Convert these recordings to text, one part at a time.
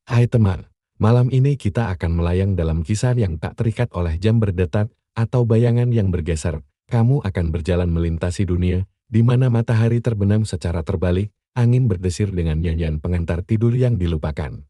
Hai teman, malam ini kita akan melayang dalam kisah yang tak terikat oleh jam berdetak atau bayangan yang bergeser. Kamu akan berjalan melintasi dunia, di mana matahari terbenam secara terbalik, angin berdesir dengan nyanyian pengantar tidur yang dilupakan.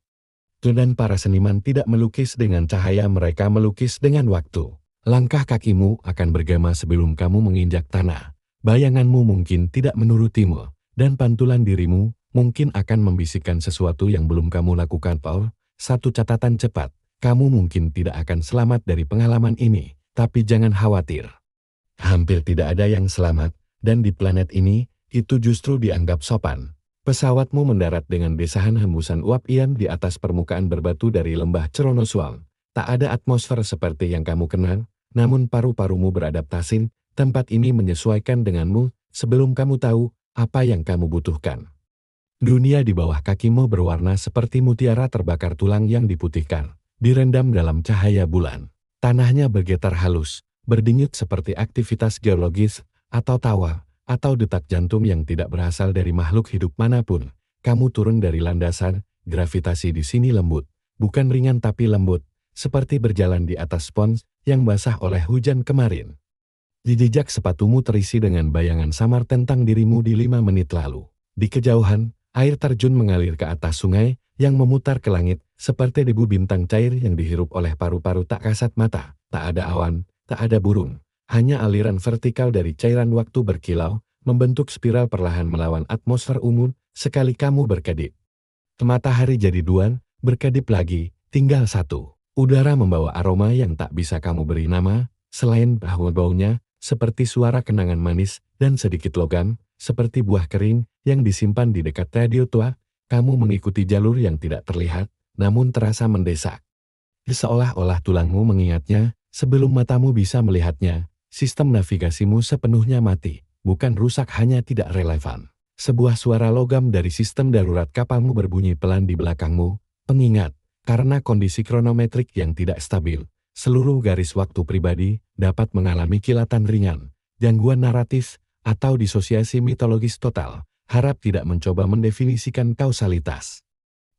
Dan para seniman tidak melukis dengan cahaya, mereka melukis dengan waktu. Langkah kakimu akan bergema sebelum kamu menginjak tanah. Bayanganmu mungkin tidak menurutimu, dan pantulan dirimu mungkin akan membisikkan sesuatu yang belum kamu lakukan. Paul, satu catatan cepat, kamu mungkin tidak akan selamat dari pengalaman ini, tapi jangan khawatir. Hampir tidak ada yang selamat, dan di planet ini, itu justru dianggap sopan. Pesawatmu mendarat dengan desahan hembusan uap ian di atas permukaan berbatu dari lembah Ceronoswal. Tak ada atmosfer seperti yang kamu kenal, namun paru-parumu beradaptasi, tempat ini menyesuaikan denganmu sebelum kamu tahu apa yang kamu butuhkan. Dunia di bawah kakimu berwarna seperti mutiara terbakar, tulang yang diputihkan, direndam dalam cahaya bulan. Tanahnya bergetar halus, berdenyut seperti aktivitas geologis, atau tawa, atau detak jantung yang tidak berasal dari makhluk hidup manapun. Kamu turun dari landasan, gravitasi di sini lembut, bukan ringan tapi lembut, seperti berjalan di atas spons yang basah oleh hujan kemarin. Jejak sepatumu terisi dengan bayangan samar tentang dirimu di 5 menit lalu. Di kejauhan, air terjun mengalir ke atas sungai yang memutar ke langit, seperti debu bintang cair yang dihirup oleh paru-paru tak kasat mata. Tak ada awan, tak ada burung, hanya aliran vertikal dari cairan waktu berkilau, membentuk spiral perlahan melawan atmosfer umum. Sekali kamu berkedip, matahari jadi 2, berkedip lagi, tinggal 1. Udara membawa aroma yang tak bisa kamu beri nama, selain bahwa baunya seperti suara kenangan manis dan sedikit logam, seperti buah kering yang disimpan di dekat radio tua. Kamu mengikuti jalur yang tidak terlihat, namun terasa mendesak. Seolah-olah tulangmu mengingatnya, sebelum matamu bisa melihatnya. Sistem navigasimu sepenuhnya mati, bukan rusak, hanya tidak relevan. Sebuah suara logam dari sistem darurat kapalmu berbunyi pelan di belakangmu. Pengingat, karena kondisi kronometrik yang tidak stabil, seluruh garis waktu pribadi dapat mengalami kilatan ringan, gangguan naratif, atau disosiasi mitologis total. Harap tidak mencoba mendefinisikan kausalitas.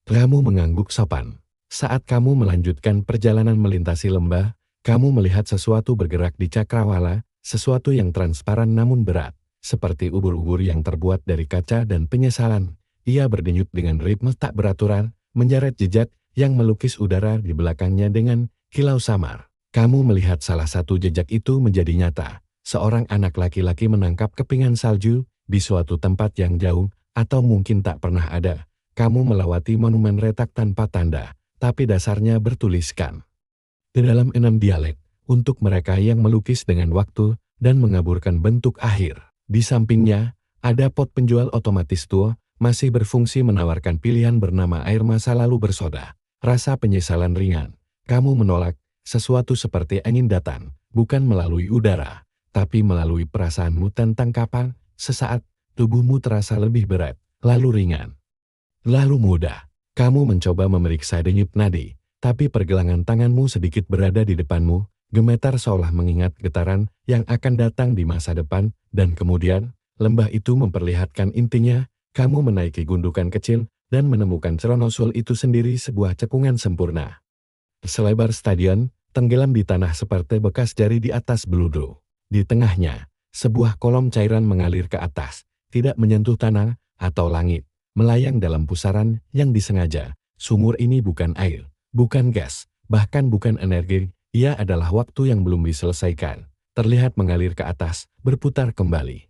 Kamu mengangguk sopan. Saat kamu melanjutkan perjalanan melintasi lembah, kamu melihat sesuatu bergerak di cakrawala, sesuatu yang transparan namun berat, seperti ubur-ubur yang terbuat dari kaca dan penyesalan. Ia berdenyut dengan ritme tak beraturan, menjeret jejak yang melukis udara di belakangnya dengan kilau samar. Kamu melihat salah satu jejak itu menjadi nyata. Seorang anak laki-laki menangkap kepingan salju di suatu tempat yang jauh, atau mungkin tak pernah ada. Kamu melewati monumen retak tanpa tanda, tapi dasarnya bertuliskan di dalam 6 dialek, untuk mereka yang melukis dengan waktu dan mengaburkan bentuk akhir. Di sampingnya, ada pot penjual otomatis tua, masih berfungsi menawarkan pilihan bernama air masa lalu bersoda. Rasa penyesalan ringan. Kamu menolak sesuatu seperti angin datang, bukan melalui udara, tapi melalui perasaanmu tentang kapan. Sesaat, tubuhmu terasa lebih berat, lalu ringan, lalu mudah. Kamu mencoba memeriksa denyut nadi, tapi pergelangan tanganmu sedikit berada di depanmu, gemetar seolah mengingat getaran yang akan datang di masa depan, dan kemudian, lembah itu memperlihatkan intinya. Kamu menaiki gundukan kecil, dan menemukan Ceronoswal itu sendiri, sebuah cekungan sempurna. Selebar stadion, tenggelam di tanah seperti bekas jari di atas beludru. Di tengahnya, sebuah kolom cairan mengalir ke atas, tidak menyentuh tanah atau langit, melayang dalam pusaran yang disengaja. Sumur ini bukan air, bukan gas, bahkan bukan energi, ia adalah waktu yang belum diselesaikan. Terlihat mengalir ke atas, berputar kembali.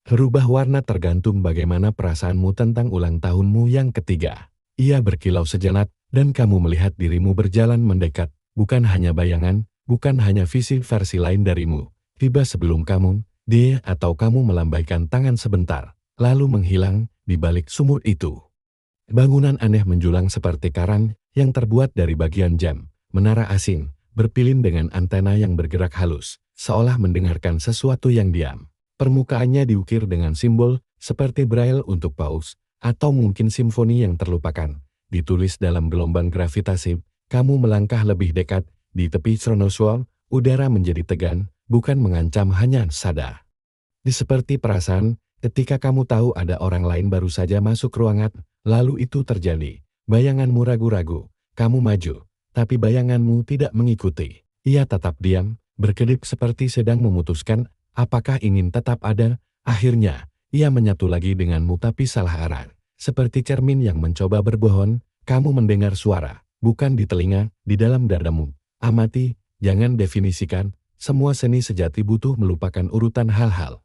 Berubah warna tergantung bagaimana perasaanmu tentang ulang tahunmu yang ketiga. Ia berkilau sejenak, dan kamu melihat dirimu berjalan mendekat, bukan hanya bayangan, bukan hanya visi versi lain darimu. Tiba sebelum kamu, dia atau kamu melambaikan tangan sebentar, lalu menghilang di balik sumur itu. Bangunan aneh menjulang seperti karang yang terbuat dari bagian jam, menara asing, berpilin dengan antena yang bergerak halus, seolah mendengarkan sesuatu yang diam. Permukaannya diukir dengan simbol seperti braille untuk paus, atau mungkin simfoni yang terlupakan. Ditulis dalam gelombang gravitasi. Kamu melangkah lebih dekat, di tepi Ceronoswal, udara menjadi tegang, bukan mengancam, hanya sadar. Di seperti perasaan, ketika kamu tahu ada orang lain baru saja masuk ruangan, lalu itu terjadi. Bayanganmu ragu-ragu, kamu maju, tapi bayanganmu tidak mengikuti. Ia tetap diam, berkedip seperti sedang memutuskan apakah ingin tetap ada. Akhirnya, ia menyatu lagi denganmu tapi salah arah. Seperti cermin yang mencoba berbohong, kamu mendengar suara, bukan di telinga, di dalam dadamu. Amati, jangan definisikan, semua seni sejati butuh melupakan urutan hal-hal.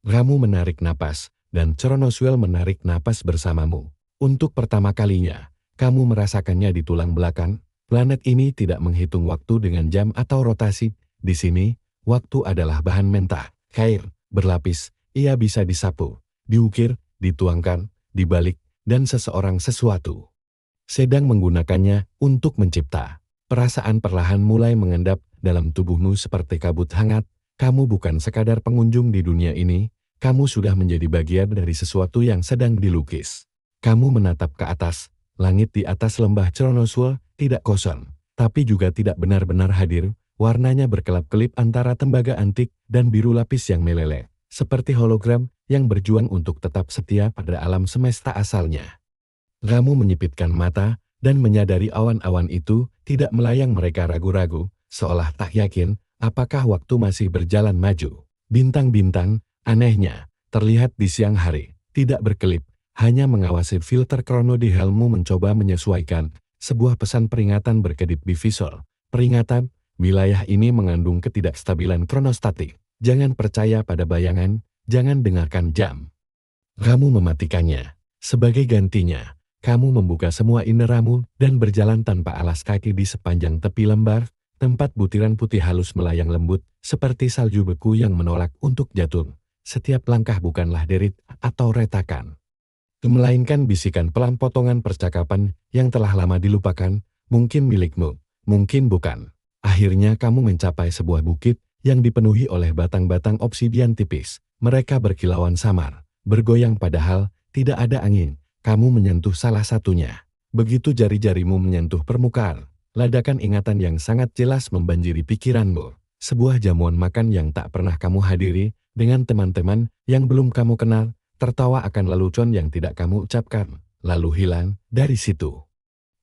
Kamu menarik napas, dan Chronoswell menarik napas bersamamu. Untuk pertama kalinya, kamu merasakannya di tulang belakang. Planet ini tidak menghitung waktu dengan jam atau rotasi. Di sini, waktu adalah bahan mentah, cair, berlapis. Ia bisa disapu, diukir, dituangkan, dibalik, dan seseorang sesuatu sedang menggunakannya untuk mencipta. Perasaan perlahan mulai mengendap dalam tubuhmu seperti kabut hangat. Kamu bukan sekadar pengunjung di dunia ini, kamu sudah menjadi bagian dari sesuatu yang sedang dilukis. Kamu menatap ke atas, langit di atas lembah Chronoswell tidak kosong, tapi juga tidak benar-benar hadir. Warnanya berkelap-kelip antara tembaga antik dan biru lapis yang meleleh, seperti hologram yang berjuang untuk tetap setia pada alam semesta asalnya. Kamu menyipitkan mata dan menyadari awan-awan itu tidak melayang. Mereka ragu-ragu, seolah tak yakin apakah waktu masih berjalan maju. Bintang-bintang, anehnya, terlihat di siang hari, tidak berkelip, hanya mengawasi filter krono di helmmu mencoba menyesuaikan. Sebuah pesan peringatan berkedip di visor. Peringatan, wilayah ini mengandung ketidakstabilan kronostatik. Jangan percaya pada bayangan, jangan dengarkan jam. Kamu mematikannya. Sebagai gantinya, kamu membuka semua inderamu dan berjalan tanpa alas kaki di sepanjang tepi lembar, tempat butiran putih halus melayang lembut, seperti salju beku yang menolak untuk jatuh. Setiap langkah bukanlah derit atau retakan, melainkan bisikan pelan potongan percakapan yang telah lama dilupakan, mungkin milikmu, mungkin bukan. Akhirnya kamu mencapai sebuah bukit yang dipenuhi oleh batang-batang obsidian tipis. Mereka berkilauan samar, bergoyang padahal tidak ada angin. Kamu menyentuh salah satunya. Begitu jari-jarimu menyentuh permukaan, ladakan ingatan yang sangat jelas membanjiri pikiranmu. Sebuah jamuan makan yang tak pernah kamu hadiri, dengan teman-teman yang belum kamu kenal, tertawa akan lelucon yang tidak kamu ucapkan, lalu hilang dari situ.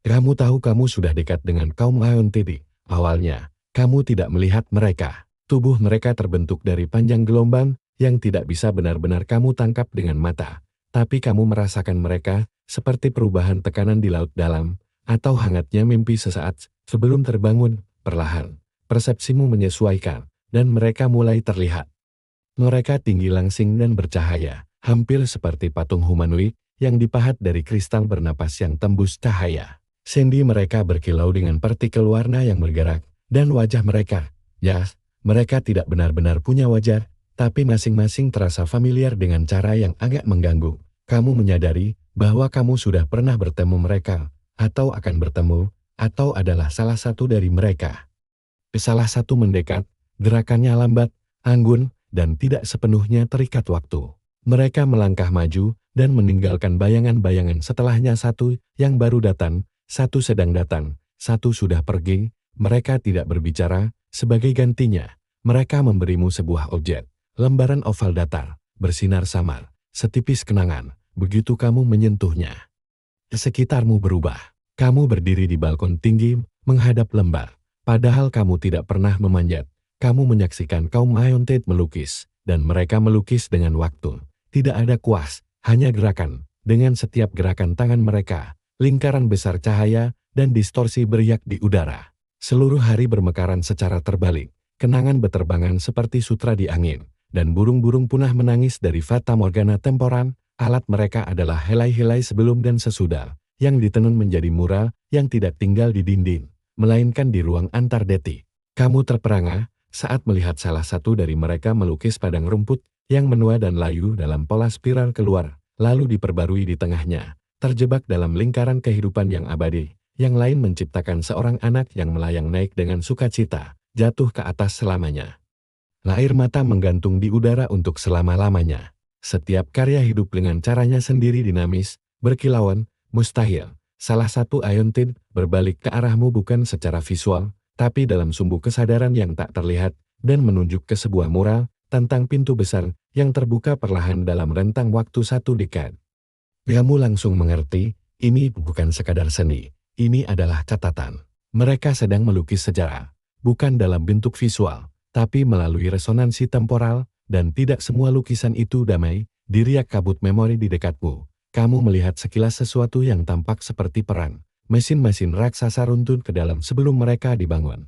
Kamu tahu kamu sudah dekat dengan kaum Aeon-Tedi. Awalnya, kamu tidak melihat mereka. Tubuh mereka terbentuk dari panjang gelombang yang tidak bisa benar-benar kamu tangkap dengan mata. Tapi kamu merasakan mereka seperti perubahan tekanan di laut dalam, atau hangatnya mimpi sesaat sebelum terbangun. Perlahan, persepsimu menyesuaikan, dan mereka mulai terlihat. Mereka tinggi langsing dan bercahaya, hampir seperti patung humanoid yang dipahat dari kristal bernapas yang tembus cahaya. Sendi mereka berkilau dengan partikel warna yang bergerak, dan wajah mereka, ya, mereka tidak benar-benar punya wajah, tapi masing-masing terasa familiar dengan cara yang agak mengganggu. Kamu menyadari bahwa kamu sudah pernah bertemu mereka, atau akan bertemu, atau adalah salah satu dari mereka. Salah satu mendekat, gerakannya lambat, anggun, dan tidak sepenuhnya terikat waktu. Mereka melangkah maju dan meninggalkan bayangan-bayangan setelahnya. Satu yang baru datang, satu sedang datang, satu sudah pergi. Mereka tidak berbicara. Sebagai gantinya, mereka memberimu sebuah objek, lembaran oval datar, bersinar samar, setipis kenangan. Begitu kamu menyentuhnya, sekitarmu berubah. Kamu berdiri di balkon tinggi, menghadap lembar. Padahal kamu tidak pernah memanjat. Kamu menyaksikan kaum Aeon-Tedi melukis, dan mereka melukis dengan waktu. Tidak ada kuas, hanya gerakan. Dengan setiap gerakan tangan mereka, lingkaran besar cahaya dan distorsi beriak di udara. Seluruh hari bermekaran secara terbalik. Kenangan beterbangan seperti sutra di angin, dan burung-burung punah menangis dari fata morgana temporan. Alat mereka adalah helai-helai sebelum dan sesudah, yang ditenun menjadi mural yang tidak tinggal di dinding, melainkan di ruang antar detik. Kamu terperangah saat melihat salah satu dari mereka melukis padang rumput yang menua dan layu dalam pola spiral keluar, lalu diperbarui di tengahnya, terjebak dalam lingkaran kehidupan yang abadi. Yang lain menciptakan seorang anak yang melayang naik dengan sukacita, jatuh ke atas selamanya. Air mata menggantung di udara untuk selama-lamanya. Setiap karya hidup dengan caranya sendiri dinamis, berkilauan, mustahil. Salah satu Aeon-Tedi berbalik ke arahmu bukan secara visual, tapi dalam sumbu kesadaran yang tak terlihat, dan menunjuk ke sebuah mural tentang pintu besar yang terbuka perlahan dalam rentang waktu 1 dekade. Kamu langsung mengerti, Ini bukan sekadar seni, ini adalah catatan. Mereka sedang melukis sejarah, bukan dalam bentuk visual, tapi melalui resonansi temporal, dan tidak semua lukisan itu damai, diriak kabut memori di dekatmu. Kamu melihat sekilas sesuatu yang tampak seperti perang. Mesin-mesin raksasa runtuh ke dalam sebelum mereka dibangun.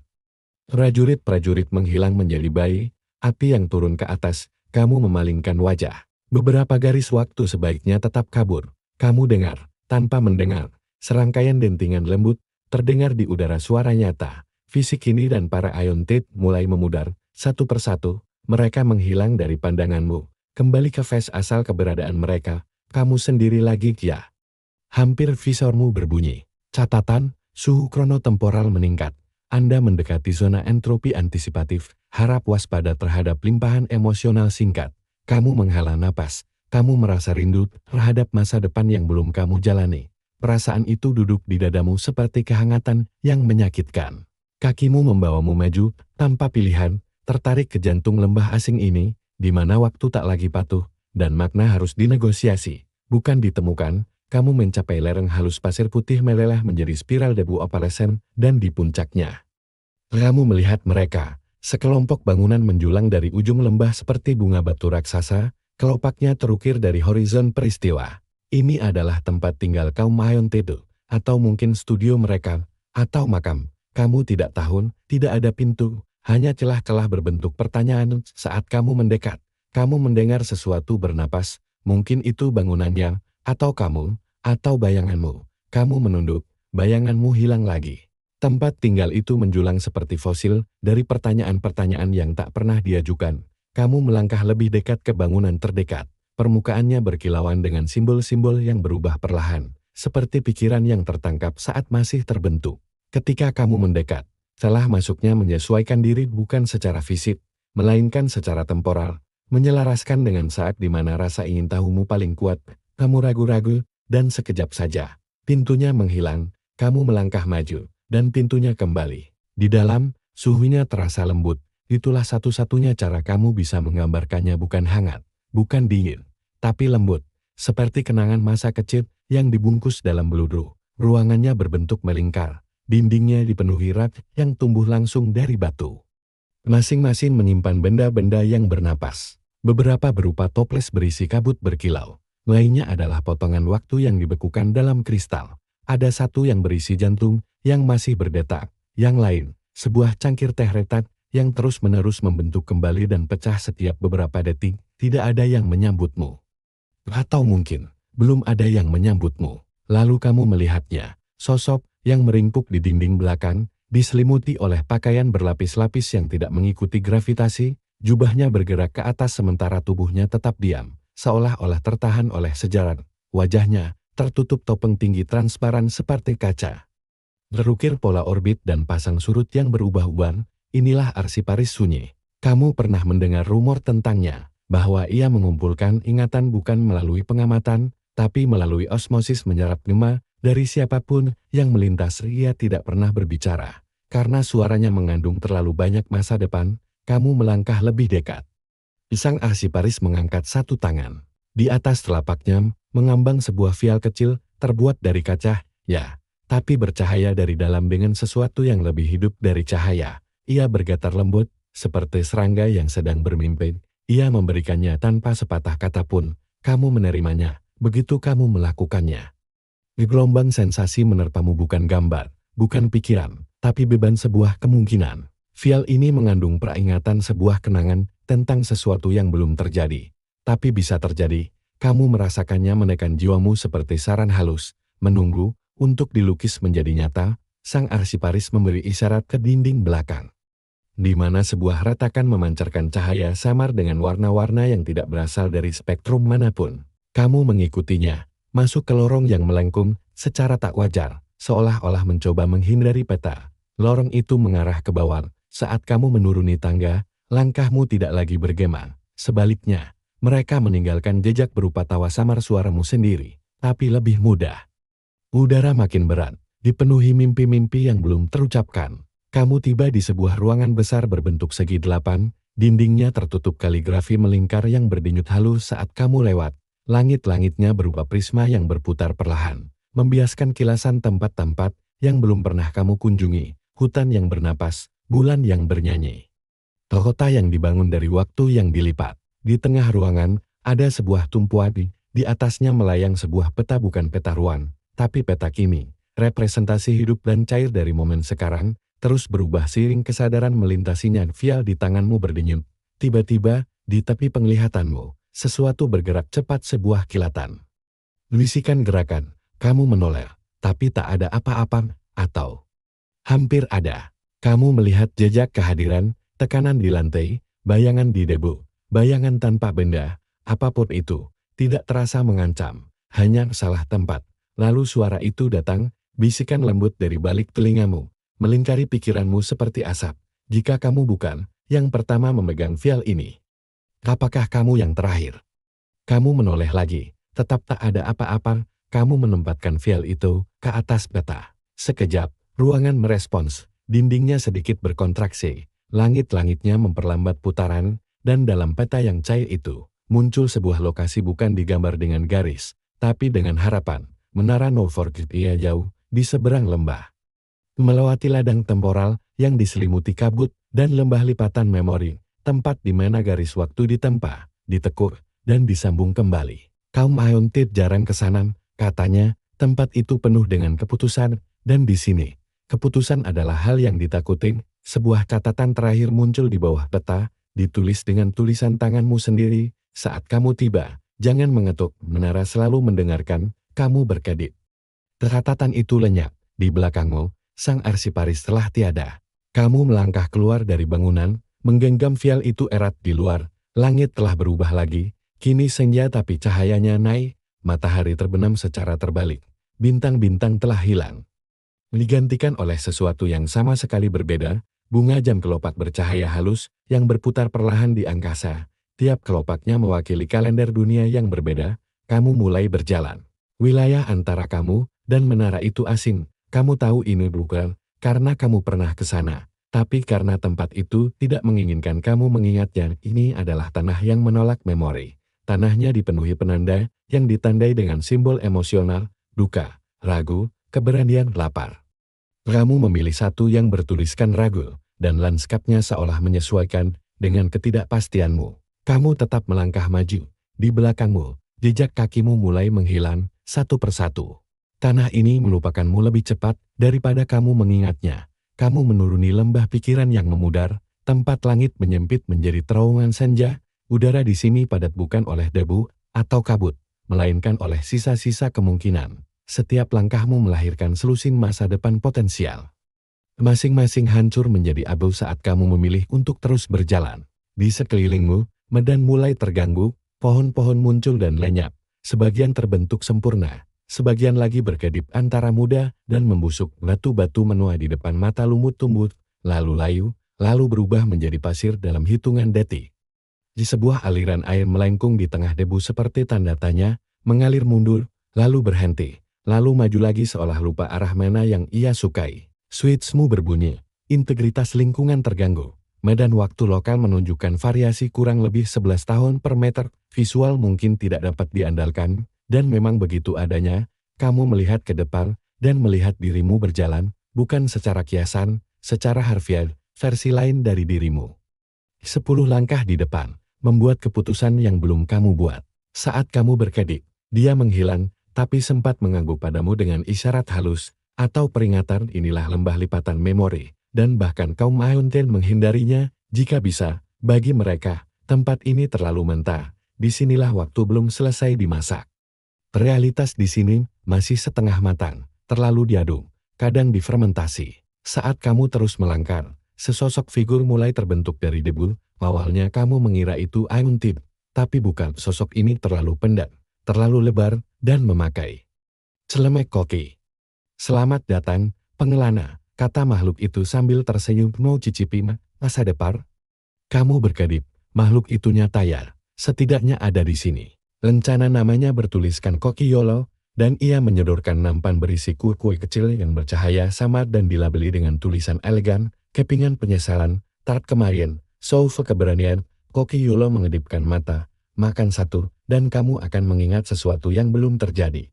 Prajurit-prajurit menghilang menjadi bayi, api yang turun ke atas, kamu memalingkan wajah. Beberapa garis waktu sebaiknya tetap kabur. Kamu dengar, tanpa mendengar, serangkaian dentingan lembut, terdengar di udara suara nyata. Fisik ini dan para Iontit mulai memudar, satu persatu, mereka menghilang dari pandanganmu. Kembali ke fase asal keberadaan mereka, kamu sendiri lagi Kia. Hampir visormu berbunyi. Catatan, suhu kronotemporal meningkat. Anda mendekati zona entropi antisipatif, harap waspada terhadap limpahan emosional singkat. Kamu menghela napas, kamu merasa rindu terhadap masa depan yang belum kamu jalani. Perasaan itu duduk di dadamu seperti kehangatan yang menyakitkan. Kakimu membawamu maju, tanpa pilihan, tertarik ke jantung lembah asing ini, di mana waktu tak lagi patuh, dan makna harus dinegosiasi, bukan ditemukan. Kamu mencapai lereng halus pasir putih meleleh menjadi spiral debu opalescent, dan di puncaknya. Kamu melihat mereka, sekelompok bangunan menjulang dari ujung lembah seperti bunga batu raksasa, kelopaknya terukir dari horizon peristiwa. Ini adalah tempat tinggal kaum Iontit, atau mungkin studio mereka, atau makam. Kamu tidak tahu, tidak ada pintu, hanya celah-celah berbentuk pertanyaan saat kamu mendekat. Kamu mendengar sesuatu bernapas, mungkin itu bangunannya, atau kamu, atau bayanganmu. Kamu menunduk, bayanganmu hilang lagi. Tempat tinggal itu menjulang seperti fosil dari pertanyaan-pertanyaan yang tak pernah diajukan. Kamu melangkah lebih dekat ke bangunan terdekat. Permukaannya berkilauan dengan simbol-simbol yang berubah perlahan, seperti pikiran yang tertangkap saat masih terbentuk. Ketika kamu mendekat, celah masuknya menyesuaikan diri bukan secara fisik, melainkan secara temporal, menyelaraskan dengan saat di mana rasa ingin tahumu paling kuat. Kamu ragu-ragu, dan sekejap saja, pintunya menghilang, kamu melangkah maju, dan pintunya kembali. Di dalam, suhunya terasa lembut, itulah satu-satunya cara kamu bisa menggambarkannya, bukan hangat, bukan dingin, tapi lembut, seperti kenangan masa kecil yang dibungkus dalam beludru. Ruangannya berbentuk melingkar, dindingnya dipenuhi rak yang tumbuh langsung dari batu. Masing-masing menyimpan benda-benda yang bernapas, beberapa berupa toples berisi kabut berkilau. Lainnya adalah potongan waktu yang dibekukan dalam kristal. Ada satu yang berisi jantung, yang masih berdetak. Yang lain, sebuah cangkir teh retak, yang terus-menerus membentuk kembali dan pecah setiap beberapa detik. Tidak ada yang menyambutmu. Atau mungkin, belum ada yang menyambutmu. Lalu kamu melihatnya, sosok yang meringkuk di dinding belakang, diselimuti oleh pakaian berlapis-lapis yang tidak mengikuti gravitasi, jubahnya bergerak ke atas sementara tubuhnya tetap diam. Seolah-olah tertahan oleh sejaran, wajahnya tertutup topeng tinggi transparan seperti kaca. Terukir pola orbit dan pasang surut yang berubah-ubah, inilah Arsiparis sunyi. Kamu pernah mendengar rumor tentangnya, bahwa ia mengumpulkan ingatan bukan melalui pengamatan, tapi melalui osmosis menyerap gema dari siapapun yang melintas. Ia tidak pernah berbicara, karena suaranya mengandung terlalu banyak masa depan. Kamu melangkah lebih dekat. Sang Arsiparis mengangkat satu tangan. Di atas telapaknya, mengambang sebuah vial kecil, terbuat dari kaca, ya, tapi bercahaya dari dalam dengan sesuatu yang lebih hidup dari cahaya. Ia bergetar lembut, seperti serangga yang sedang bermimpi. Ia memberikannya tanpa sepatah kata pun. Kamu menerimanya, begitu kamu melakukannya. Gelombang sensasi menerpamu, bukan gambar, bukan pikiran, tapi beban sebuah kemungkinan. Vial ini mengandung peringatan sebuah kenangan tentang sesuatu yang belum terjadi, tapi bisa terjadi. Kamu merasakannya menekan jiwamu seperti saran halus, menunggu untuk dilukis menjadi nyata. Sang Arsiparis memberi isyarat ke dinding belakang, di mana sebuah retakan memancarkan cahaya samar dengan warna-warna yang tidak berasal dari spektrum manapun. Kamu mengikutinya, masuk ke lorong yang melengkung secara tak wajar, seolah-olah mencoba menghindari peta. Lorong itu mengarah ke bawah. Saat kamu menuruni tangga, langkahmu tidak lagi bergema. Sebaliknya, mereka meninggalkan jejak berupa tawa samar suaramu sendiri, tapi lebih mudah. Udara makin berat, dipenuhi mimpi-mimpi yang belum terucapkan. Kamu tiba di sebuah ruangan besar berbentuk segi 8, dindingnya tertutup kaligrafi melingkar yang berdenyut halus saat kamu lewat. Langit-langitnya berupa prisma yang berputar perlahan, membiaskan kilasan tempat-tempat yang belum pernah kamu kunjungi, hutan yang bernapas, bulan yang bernyanyi. Kota yang dibangun dari waktu yang dilipat. Di tengah ruangan, ada sebuah tumpuan di atasnya melayang sebuah peta, bukan peta ruang, tapi peta kini. Representasi hidup dan cair dari momen sekarang, terus berubah seiring kesadaran melintasinya. Vial di tanganmu berdenyut. Tiba-tiba, di tepi penglihatanmu, sesuatu bergerak cepat, sebuah kilatan. Bisikan gerakan, kamu menoleh, tapi tak ada apa-apa, atau hampir ada. Kamu melihat jejak kehadiran, tekanan di lantai, bayangan di debu, bayangan tanpa benda, apapun itu, tidak terasa mengancam, hanya salah tempat. Lalu suara itu datang, bisikan lembut dari balik telingamu, melingkari pikiranmu seperti asap. Jika kamu bukan yang pertama memegang vial ini, apakah kamu yang terakhir? Kamu menoleh lagi, tetap tak ada apa-apa. Kamu menempatkan vial itu ke atas peta. Sekejap, ruangan merespons, dindingnya sedikit berkontraksi, langit-langitnya memperlambat putaran, dan dalam peta yang cair itu, muncul sebuah lokasi bukan digambar dengan garis, tapi dengan harapan. Menara Novorglia jauh, di seberang lembah. Melewati ladang temporal yang diselimuti kabut, dan lembah lipatan memori, tempat di mana garis waktu ditempa, ditekuk, dan disambung kembali. Kaum Aeontit jarang ke sana, katanya, tempat itu penuh dengan keputusan, dan di sini, keputusan adalah hal yang ditakutin. Sebuah catatan terakhir muncul di bawah peta, ditulis dengan tulisan tanganmu sendiri. Saat kamu tiba, jangan mengetuk, menara selalu mendengarkan, kamu berkedip. Catatan itu lenyap, di belakangmu, sang arsiparis telah tiada. Kamu melangkah keluar dari bangunan, menggenggam vial itu erat di luar. Langit telah berubah lagi, kini senja tapi cahayanya naik, matahari terbenam secara terbalik. Bintang-bintang telah hilang, digantikan oleh sesuatu yang sama sekali berbeda, bunga jam kelopak bercahaya halus yang berputar perlahan di angkasa. Tiap kelopaknya mewakili kalender dunia yang berbeda. Kamu mulai berjalan. Wilayah antara kamu dan menara itu asing. Kamu tahu ini bukan karena kamu pernah ke sana, tapi karena tempat itu tidak menginginkan kamu mengingatnya. Ini adalah tanah yang menolak memori. Tanahnya dipenuhi penanda yang ditandai dengan simbol emosional, duka, ragu, keberanian, lapar. Kamu memilih satu yang bertuliskan ragu, dan lanskapnya seolah menyesuaikan dengan ketidakpastianmu. Kamu tetap melangkah maju. Di belakangmu, jejak kakimu mulai menghilang, satu persatu. Tanah ini melupakanmu lebih cepat daripada kamu mengingatnya. Kamu menuruni lembah pikiran yang memudar, tempat langit menyempit menjadi terowongan senja. Udara di sini padat bukan oleh debu atau kabut, melainkan oleh sisa-sisa kemungkinan. Setiap langkahmu melahirkan selusin masa depan potensial. Masing-masing hancur menjadi abu saat kamu memilih untuk terus berjalan. Di sekelilingmu, medan mulai terganggu, pohon-pohon muncul dan lenyap. Sebagian terbentuk sempurna, sebagian lagi berkedip antara muda dan membusuk. Batu-batu menua di depan mata lumut tumbuh, lalu layu, lalu berubah menjadi pasir dalam hitungan detik. Di sebuah aliran air melengkung di tengah debu seperti tanda tanya, mengalir mundur, lalu berhenti. Lalu maju lagi seolah lupa arah mana yang ia sukai. Switchmu berbunyi, integritas lingkungan terganggu. Medan waktu lokal menunjukkan variasi kurang lebih 11 tahun per meter. Visual mungkin tidak dapat diandalkan, dan memang begitu adanya. Kamu melihat ke depan, dan melihat dirimu berjalan, bukan secara kiasan, secara harfiah, versi lain dari dirimu. 10 langkah di depan, membuat keputusan yang belum kamu buat. Saat kamu berkedip, dia menghilang, tapi sempat mengangguk padamu dengan isyarat halus, atau peringatan. Inilah lembah lipatan memori, dan bahkan kaum Aeontit menghindarinya, jika bisa. Bagi mereka, tempat ini terlalu mentah, disinilah waktu belum selesai dimasak. Realitas di sini masih setengah matang, terlalu diaduk, kadang difermentasi. Saat kamu terus melangkah, sesosok figur mulai terbentuk dari debu. Awalnya kamu mengira itu Aeontit, tapi bukan. Sosok ini terlalu pendek, terlalu lebar, dan memakai celemek koki. Selamat datang, pengelana, kata makhluk itu sambil tersenyum. Mau cicipi masa depan? Kamu berkedip, makhluk itu nyata ya, setidaknya ada di sini. Lencana namanya bertuliskan Koki Yolo, dan ia menyodorkan nampan berisi kue-kue kecil yang bercahaya samar dan dilabeli dengan tulisan elegan, kepingan penyesalan, tart kemarin, sauve keberanian. Koki Yolo mengedipkan mata, makan satu, dan kamu akan mengingat sesuatu yang belum terjadi.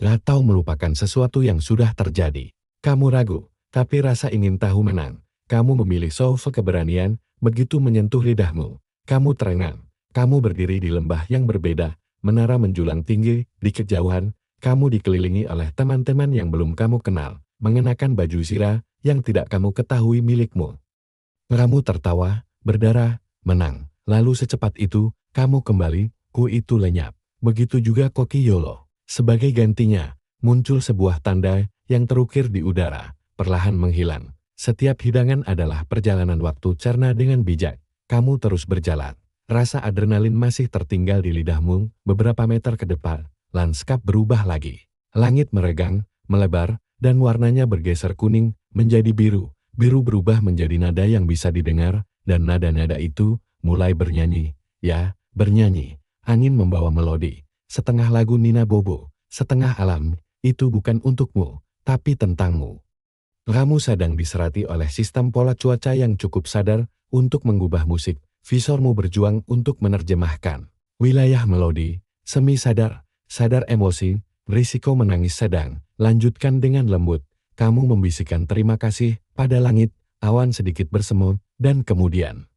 atau melupakan sesuatu yang sudah terjadi. Kamu ragu, tapi rasa ingin tahu menang. Kamu memilih solve keberanian, begitu menyentuh lidahmu. Kamu terengah. Kamu berdiri di lembah yang berbeda, menara menjulang tinggi, di kejauhan, kamu dikelilingi oleh teman-teman yang belum kamu kenal, mengenakan baju zirah yang tidak kamu ketahui milikmu. Kamu tertawa, berdarah, menang. Lalu secepat itu, kamu kembali, ku itu lenyap. Begitu juga Koki Yolo. Sebagai gantinya, muncul sebuah tanda yang terukir di udara, perlahan menghilang. Setiap hidangan adalah perjalanan waktu cerna dengan bijak. Kamu terus berjalan. Rasa adrenalin masih tertinggal di lidahmu, beberapa meter ke depan, lanskap berubah lagi. Langit meregang, melebar, dan warnanya bergeser kuning, menjadi biru. Biru berubah menjadi nada yang bisa didengar, dan nada-nada itu mulai bernyanyi. Ya, bernyanyi. Angin membawa melodi. Setengah lagu Nina Bobo, setengah alam, itu bukan untukmu, tapi tentangmu. Kamu sedang diserati oleh sistem pola cuaca yang cukup sadar untuk mengubah musik. Visormu berjuang untuk menerjemahkan wilayah melodi, semi sadar, sadar emosi, risiko menangis sedang, lanjutkan dengan lembut. Kamu membisikkan terima kasih pada langit, awan sedikit bersemut, dan kemudian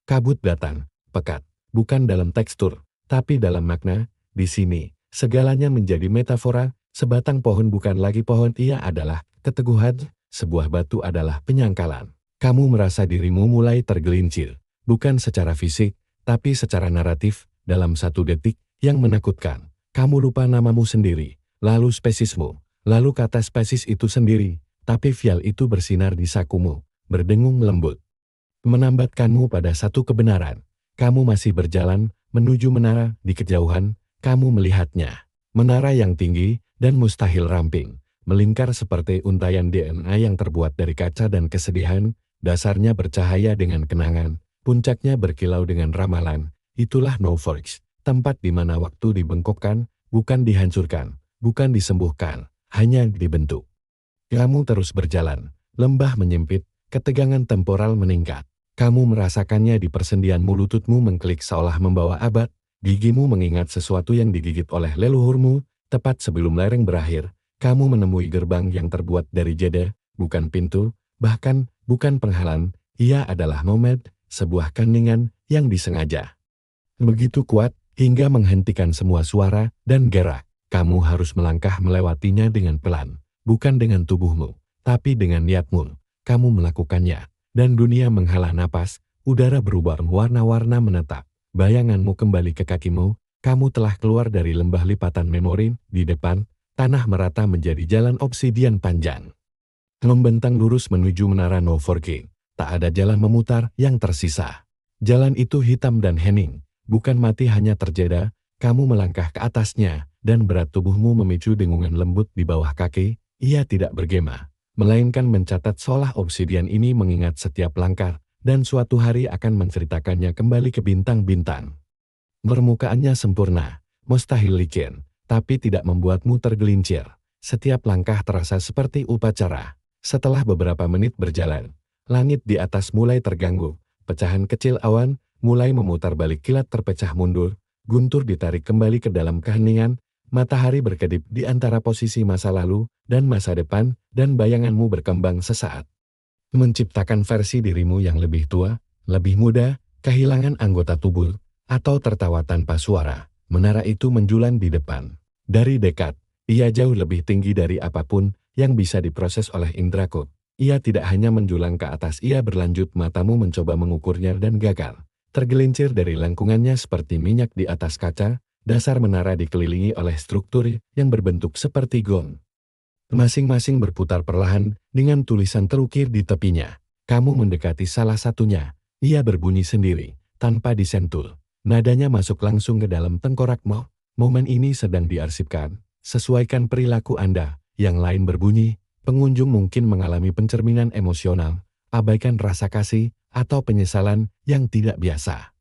kabut datang, pekat, bukan dalam tekstur, tapi dalam makna. Di sini, segalanya menjadi metafora, sebatang pohon bukan lagi pohon, ia adalah keteguhan, sebuah batu adalah penyangkalan. Kamu merasa dirimu mulai tergelincir. Bukan secara fisik, tapi secara naratif, dalam satu detik, yang menakutkan. Kamu lupa namamu sendiri, lalu spesismu, lalu kata spesis itu sendiri, tapi vial itu bersinar di sakumu, berdengung lembut. Menambatkanmu pada satu kebenaran. Kamu masih berjalan, menuju menara, di kejauhan, kamu melihatnya. Menara yang tinggi, dan mustahil ramping, melingkar seperti untayan DNA yang terbuat dari kaca dan kesedihan, dasarnya bercahaya dengan kenangan. Puncaknya berkilau dengan ramalan. Itulah Novorix, tempat di mana waktu dibengkokkan, bukan dihancurkan, bukan disembuhkan, hanya dibentuk. Kamu terus berjalan, lembah menyempit, ketegangan temporal meningkat. Kamu merasakannya di persendianmu, lututmu mengklik seolah membawa abad, gigimu mengingat sesuatu yang digigit oleh leluhurmu, tepat sebelum lereng berakhir, kamu menemui gerbang yang terbuat dari jeda, bukan pintu, bahkan bukan penghalang, ia adalah nomad, sebuah keningan yang disengaja. Begitu kuat, hingga menghentikan semua suara dan gerak. Kamu harus melangkah melewatinya dengan pelan, bukan dengan tubuhmu, tapi dengan niatmu. Kamu melakukannya, dan dunia menghela napas, udara berubah warna-warna menetap. Bayanganmu kembali ke kakimu, kamu telah keluar dari lembah lipatan memori, di depan, tanah merata menjadi jalan obsidian panjang. Membentang lurus menuju menara Novorking. Tak ada jalan memutar yang tersisa. Jalan itu hitam dan hening, bukan mati hanya terjeda, kamu melangkah ke atasnya, dan berat tubuhmu memicu dengungan lembut di bawah kaki, ia tidak bergema, melainkan mencatat seolah obsidian ini mengingat setiap langkah, dan suatu hari akan menceritakannya kembali ke bintang-bintang. Permukaannya sempurna, mustahil licin, tapi tidak membuatmu tergelincir. Setiap langkah terasa seperti upacara. Setelah beberapa menit berjalan, langit di atas mulai terganggu, pecahan kecil awan mulai memutar balik, kilat terpecah mundur, guntur ditarik kembali ke dalam keheningan, matahari berkedip di antara posisi masa lalu dan masa depan, dan bayanganmu berkembang sesaat. Menciptakan versi dirimu yang lebih tua, lebih muda, kehilangan anggota tubuh, atau tertawa tanpa suara. Menara itu menjulang di depan. Dari dekat, ia jauh lebih tinggi dari apapun yang bisa diproses oleh indraku. Ia tidak hanya menjulang ke atas, ia berlanjut, matamu mencoba mengukurnya dan gagal. Tergelincir dari lengkungannya seperti minyak di atas kaca, dasar menara dikelilingi oleh struktur yang berbentuk seperti gong. Masing-masing berputar perlahan dengan tulisan terukir di tepinya. Kamu mendekati salah satunya, ia berbunyi sendiri, tanpa disentul. Nadanya masuk langsung ke dalam tengkorakmu. Momen ini sedang diarsipkan, sesuaikan perilaku Anda. Yang lain berbunyi, pengunjung mungkin mengalami pencerminan emosional, abaikan rasa kasih, atau penyesalan yang tidak biasa.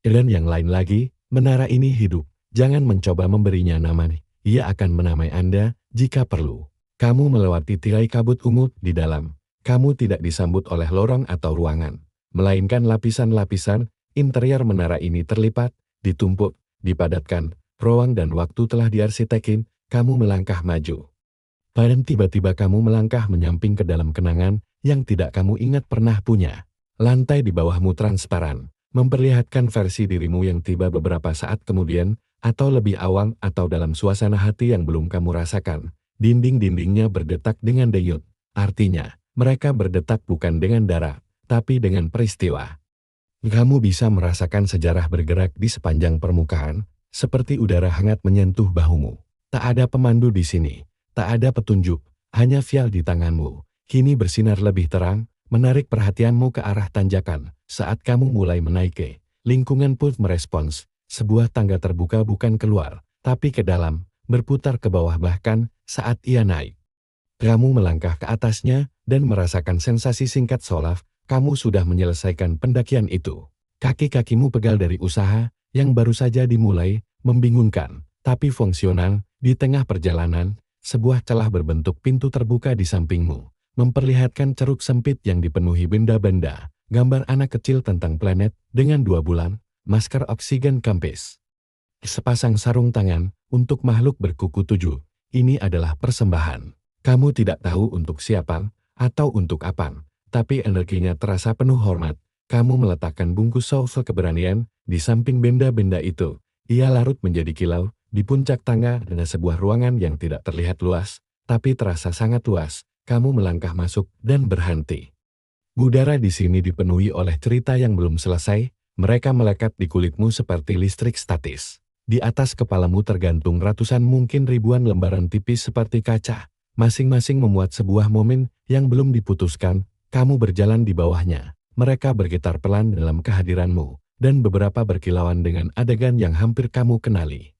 Dan yang lain lagi, menara ini hidup, jangan mencoba memberinya nama, ia akan menamai Anda jika perlu. Kamu melewati tirai kabut ungu di dalam, kamu tidak disambut oleh lorong atau ruangan, melainkan lapisan-lapisan. Interior menara ini terlipat, ditumpuk, dipadatkan, ruang dan waktu telah diarsitekin. kamu melangkah maju. Dan tiba-tiba kamu melangkah menyamping ke dalam kenangan yang tidak kamu ingat pernah punya. Lantai di bawahmu transparan, memperlihatkan versi dirimu yang tiba beberapa saat kemudian, atau lebih awal atau dalam suasana hati yang belum kamu rasakan. Dinding-dindingnya berdetak dengan denyut. Artinya, mereka berdetak bukan dengan darah, tapi dengan peristiwa. Kamu bisa merasakan sejarah bergerak di sepanjang permukaan, seperti udara hangat menyentuh bahumu. Tak ada pemandu di sini. Tak ada petunjuk, hanya vial di tanganmu. Kini bersinar lebih terang, menarik perhatianmu ke arah tanjakan. Saat kamu mulai menaiki, lingkungan pun merespons. Sebuah tangga terbuka bukan keluar, tapi ke dalam, berputar ke bawah bahkan saat ia naik. Kamu melangkah ke atasnya dan merasakan sensasi singkat seolah kamu sudah menyelesaikan pendakian itu. Kaki-kakimu pegal dari usaha yang baru saja dimulai, membingungkan, tapi fungsional. Di tengah perjalanan, sebuah celah berbentuk pintu terbuka di sampingmu, memperlihatkan ceruk sempit yang dipenuhi benda-benda, gambar anak kecil tentang planet dengan 2 bulan, masker oksigen kampes. Sepasang sarung tangan untuk makhluk berkuku 7, ini adalah persembahan. Kamu tidak tahu untuk siapa atau untuk apa, tapi energinya terasa penuh hormat. Kamu meletakkan bungkus souffle keberanian di samping benda-benda itu. Ia larut menjadi kilau. Di puncak tangga ada sebuah ruangan yang tidak terlihat luas, tapi terasa sangat luas. Kamu melangkah masuk dan berhenti. Udara di sini dipenuhi oleh cerita yang belum selesai. Mereka melekat di kulitmu seperti listrik statis. Di atas kepalamu tergantung ratusan mungkin ribuan lembaran tipis seperti kaca. Masing-masing memuat sebuah momen yang belum diputuskan. Kamu berjalan di bawahnya. Mereka bergetar pelan dalam kehadiranmu, dan beberapa berkilauan dengan adegan yang hampir kamu kenali.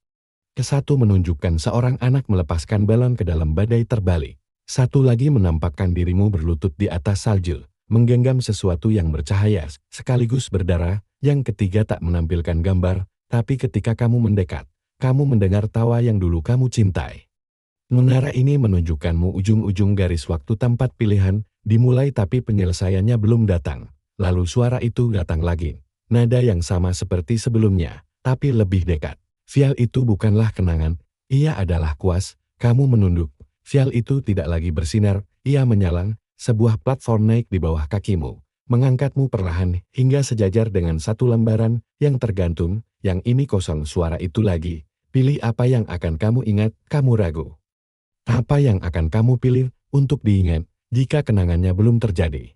Satu menunjukkan seorang anak melepaskan balon ke dalam badai terbalik. Satu lagi menampakkan dirimu berlutut di atas salju, menggenggam sesuatu yang bercahaya, sekaligus berdarah. Yang ketiga tak menampilkan gambar, tapi ketika kamu mendekat, kamu mendengar tawa yang dulu kamu cintai. Menara ini menunjukkanmu ujung-ujung garis waktu tempat pilihan, dimulai tapi penyelesaiannya belum datang. Lalu suara itu datang lagi. Nada yang sama seperti sebelumnya, tapi lebih dekat. Vial itu bukanlah kenangan, ia adalah kuas. Kamu menunduk. Vial itu tidak lagi bersinar, ia menyalang. Sebuah platform naik di bawah kakimu, mengangkatmu perlahan hingga sejajar dengan satu lembaran yang tergantung. Yang ini kosong. Suara itu lagi. Pilih apa yang akan kamu ingat. Kamu ragu. Apa yang akan kamu pilih untuk diingat jika kenangannya belum terjadi?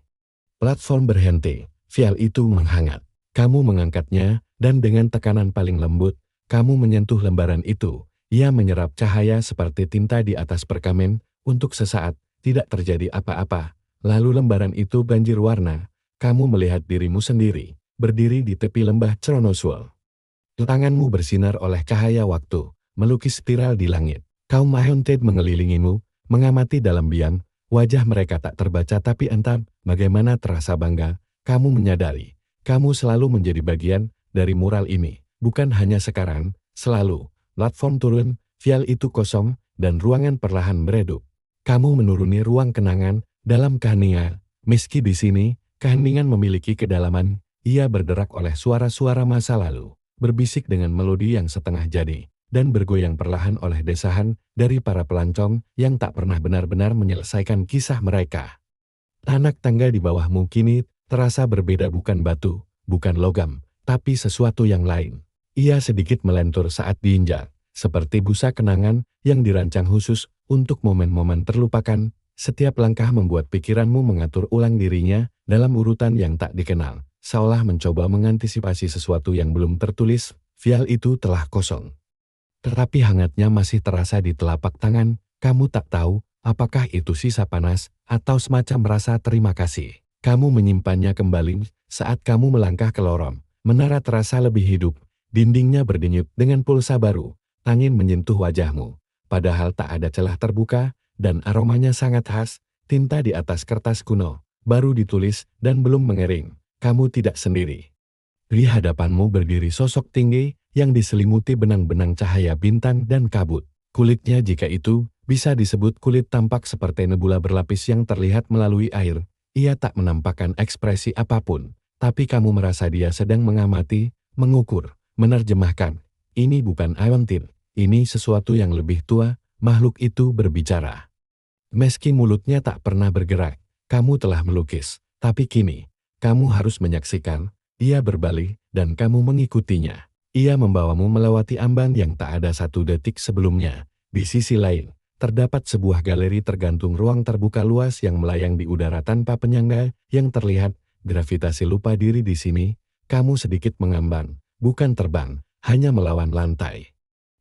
Platform berhenti. Vial itu menghangat. Kamu mengangkatnya, dan dengan tekanan paling lembut, kamu menyentuh lembaran itu. Ia menyerap cahaya seperti tinta di atas perkamen. Untuk sesaat, tidak terjadi apa-apa. Lalu lembaran itu banjir warna. Kamu melihat dirimu sendiri, berdiri di tepi lembah Chronoswell. Tanganmu bersinar oleh cahaya waktu, melukis spiral di langit. Kaum Haunted mengelilingimu, mengamati dalam diam. Wajah mereka tak terbaca tapi entah bagaimana terasa bangga. Kamu menyadari, kamu selalu menjadi bagian dari mural ini. Bukan hanya sekarang, selalu. Platform turun, vial itu kosong, dan ruangan perlahan meredup. Kamu menuruni ruang kenangan, dalam keheningan. Meski di sini, keheningan memiliki kedalaman, ia berderak oleh suara-suara masa lalu, berbisik dengan melodi yang setengah jadi, dan bergoyang perlahan oleh desahan dari para pelancong yang tak pernah benar-benar menyelesaikan kisah mereka. Tanak tangga di bawahmu kini terasa berbeda, bukan batu, bukan logam, tapi sesuatu yang lain. Ia sedikit melentur saat diinjak, seperti busa kenangan yang dirancang khusus untuk momen-momen terlupakan. Setiap langkah membuat pikiranmu mengatur ulang dirinya dalam urutan yang tak dikenal, seolah mencoba mengantisipasi sesuatu yang belum tertulis. Vial itu telah kosong. Tetapi hangatnya masih terasa di telapak tangan. Kamu tak tahu apakah itu sisa panas atau semacam rasa terima kasih. Kamu menyimpannya kembali saat kamu melangkah ke lorong. Menara terasa lebih hidup. Dindingnya berdenyut dengan pulsa baru. Angin menyentuh wajahmu. Padahal tak ada celah terbuka, dan aromanya sangat khas. Tinta di atas kertas kuno, baru ditulis dan belum mengering. Kamu tidak sendiri. Di hadapanmu berdiri sosok tinggi yang diselimuti benang-benang cahaya bintang dan kabut. Kulitnya, jika itu bisa disebut kulit, tampak seperti nebula berlapis yang terlihat melalui air. Ia tak menampakkan ekspresi apapun, tapi kamu merasa dia sedang mengamati, mengukur, menerjemahkan. Ini bukan Aeontir, ini sesuatu yang lebih tua, makhluk itu berbicara. Meski mulutnya tak pernah bergerak, kamu telah melukis. Tapi kini, kamu harus menyaksikan. Ia berbalik, dan kamu mengikutinya. Ia membawamu melewati ambang yang tak ada satu detik sebelumnya. Di sisi lain, terdapat sebuah galeri tergantung ruang terbuka luas yang melayang di udara tanpa penyangga yang terlihat. Gravitasi lupa diri di sini. Kamu sedikit mengambang, bukan terbang, hanya melawan lantai.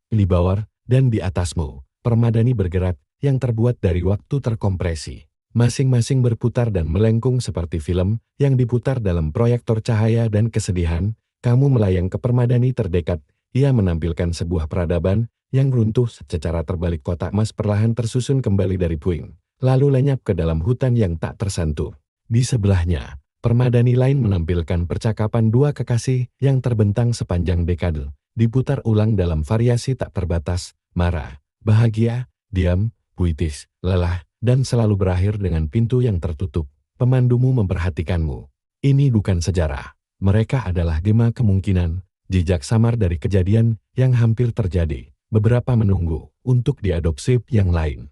Di bawah dan di atasmu, permadani bergerak yang terbuat dari waktu terkompresi. Masing-masing berputar dan melengkung seperti film yang diputar dalam proyektor cahaya dan kesedihan. Kamu melayang ke permadani terdekat. Ia menampilkan sebuah peradaban yang runtuh secara terbalik. Kotak emas perlahan tersusun kembali dari puing, lalu lenyap ke dalam hutan yang tak tersentuh. Di sebelahnya, permadani lain menampilkan percakapan dua kekasih yang terbentang sepanjang dekade. Diputar ulang dalam variasi tak terbatas, marah, bahagia, diam, puitis, lelah, dan selalu berakhir dengan pintu yang tertutup. Pemandumu memperhatikanmu. Ini bukan sejarah. Mereka adalah gema kemungkinan, jejak samar dari kejadian yang hampir terjadi. Beberapa menunggu untuk diadopsi yang lain.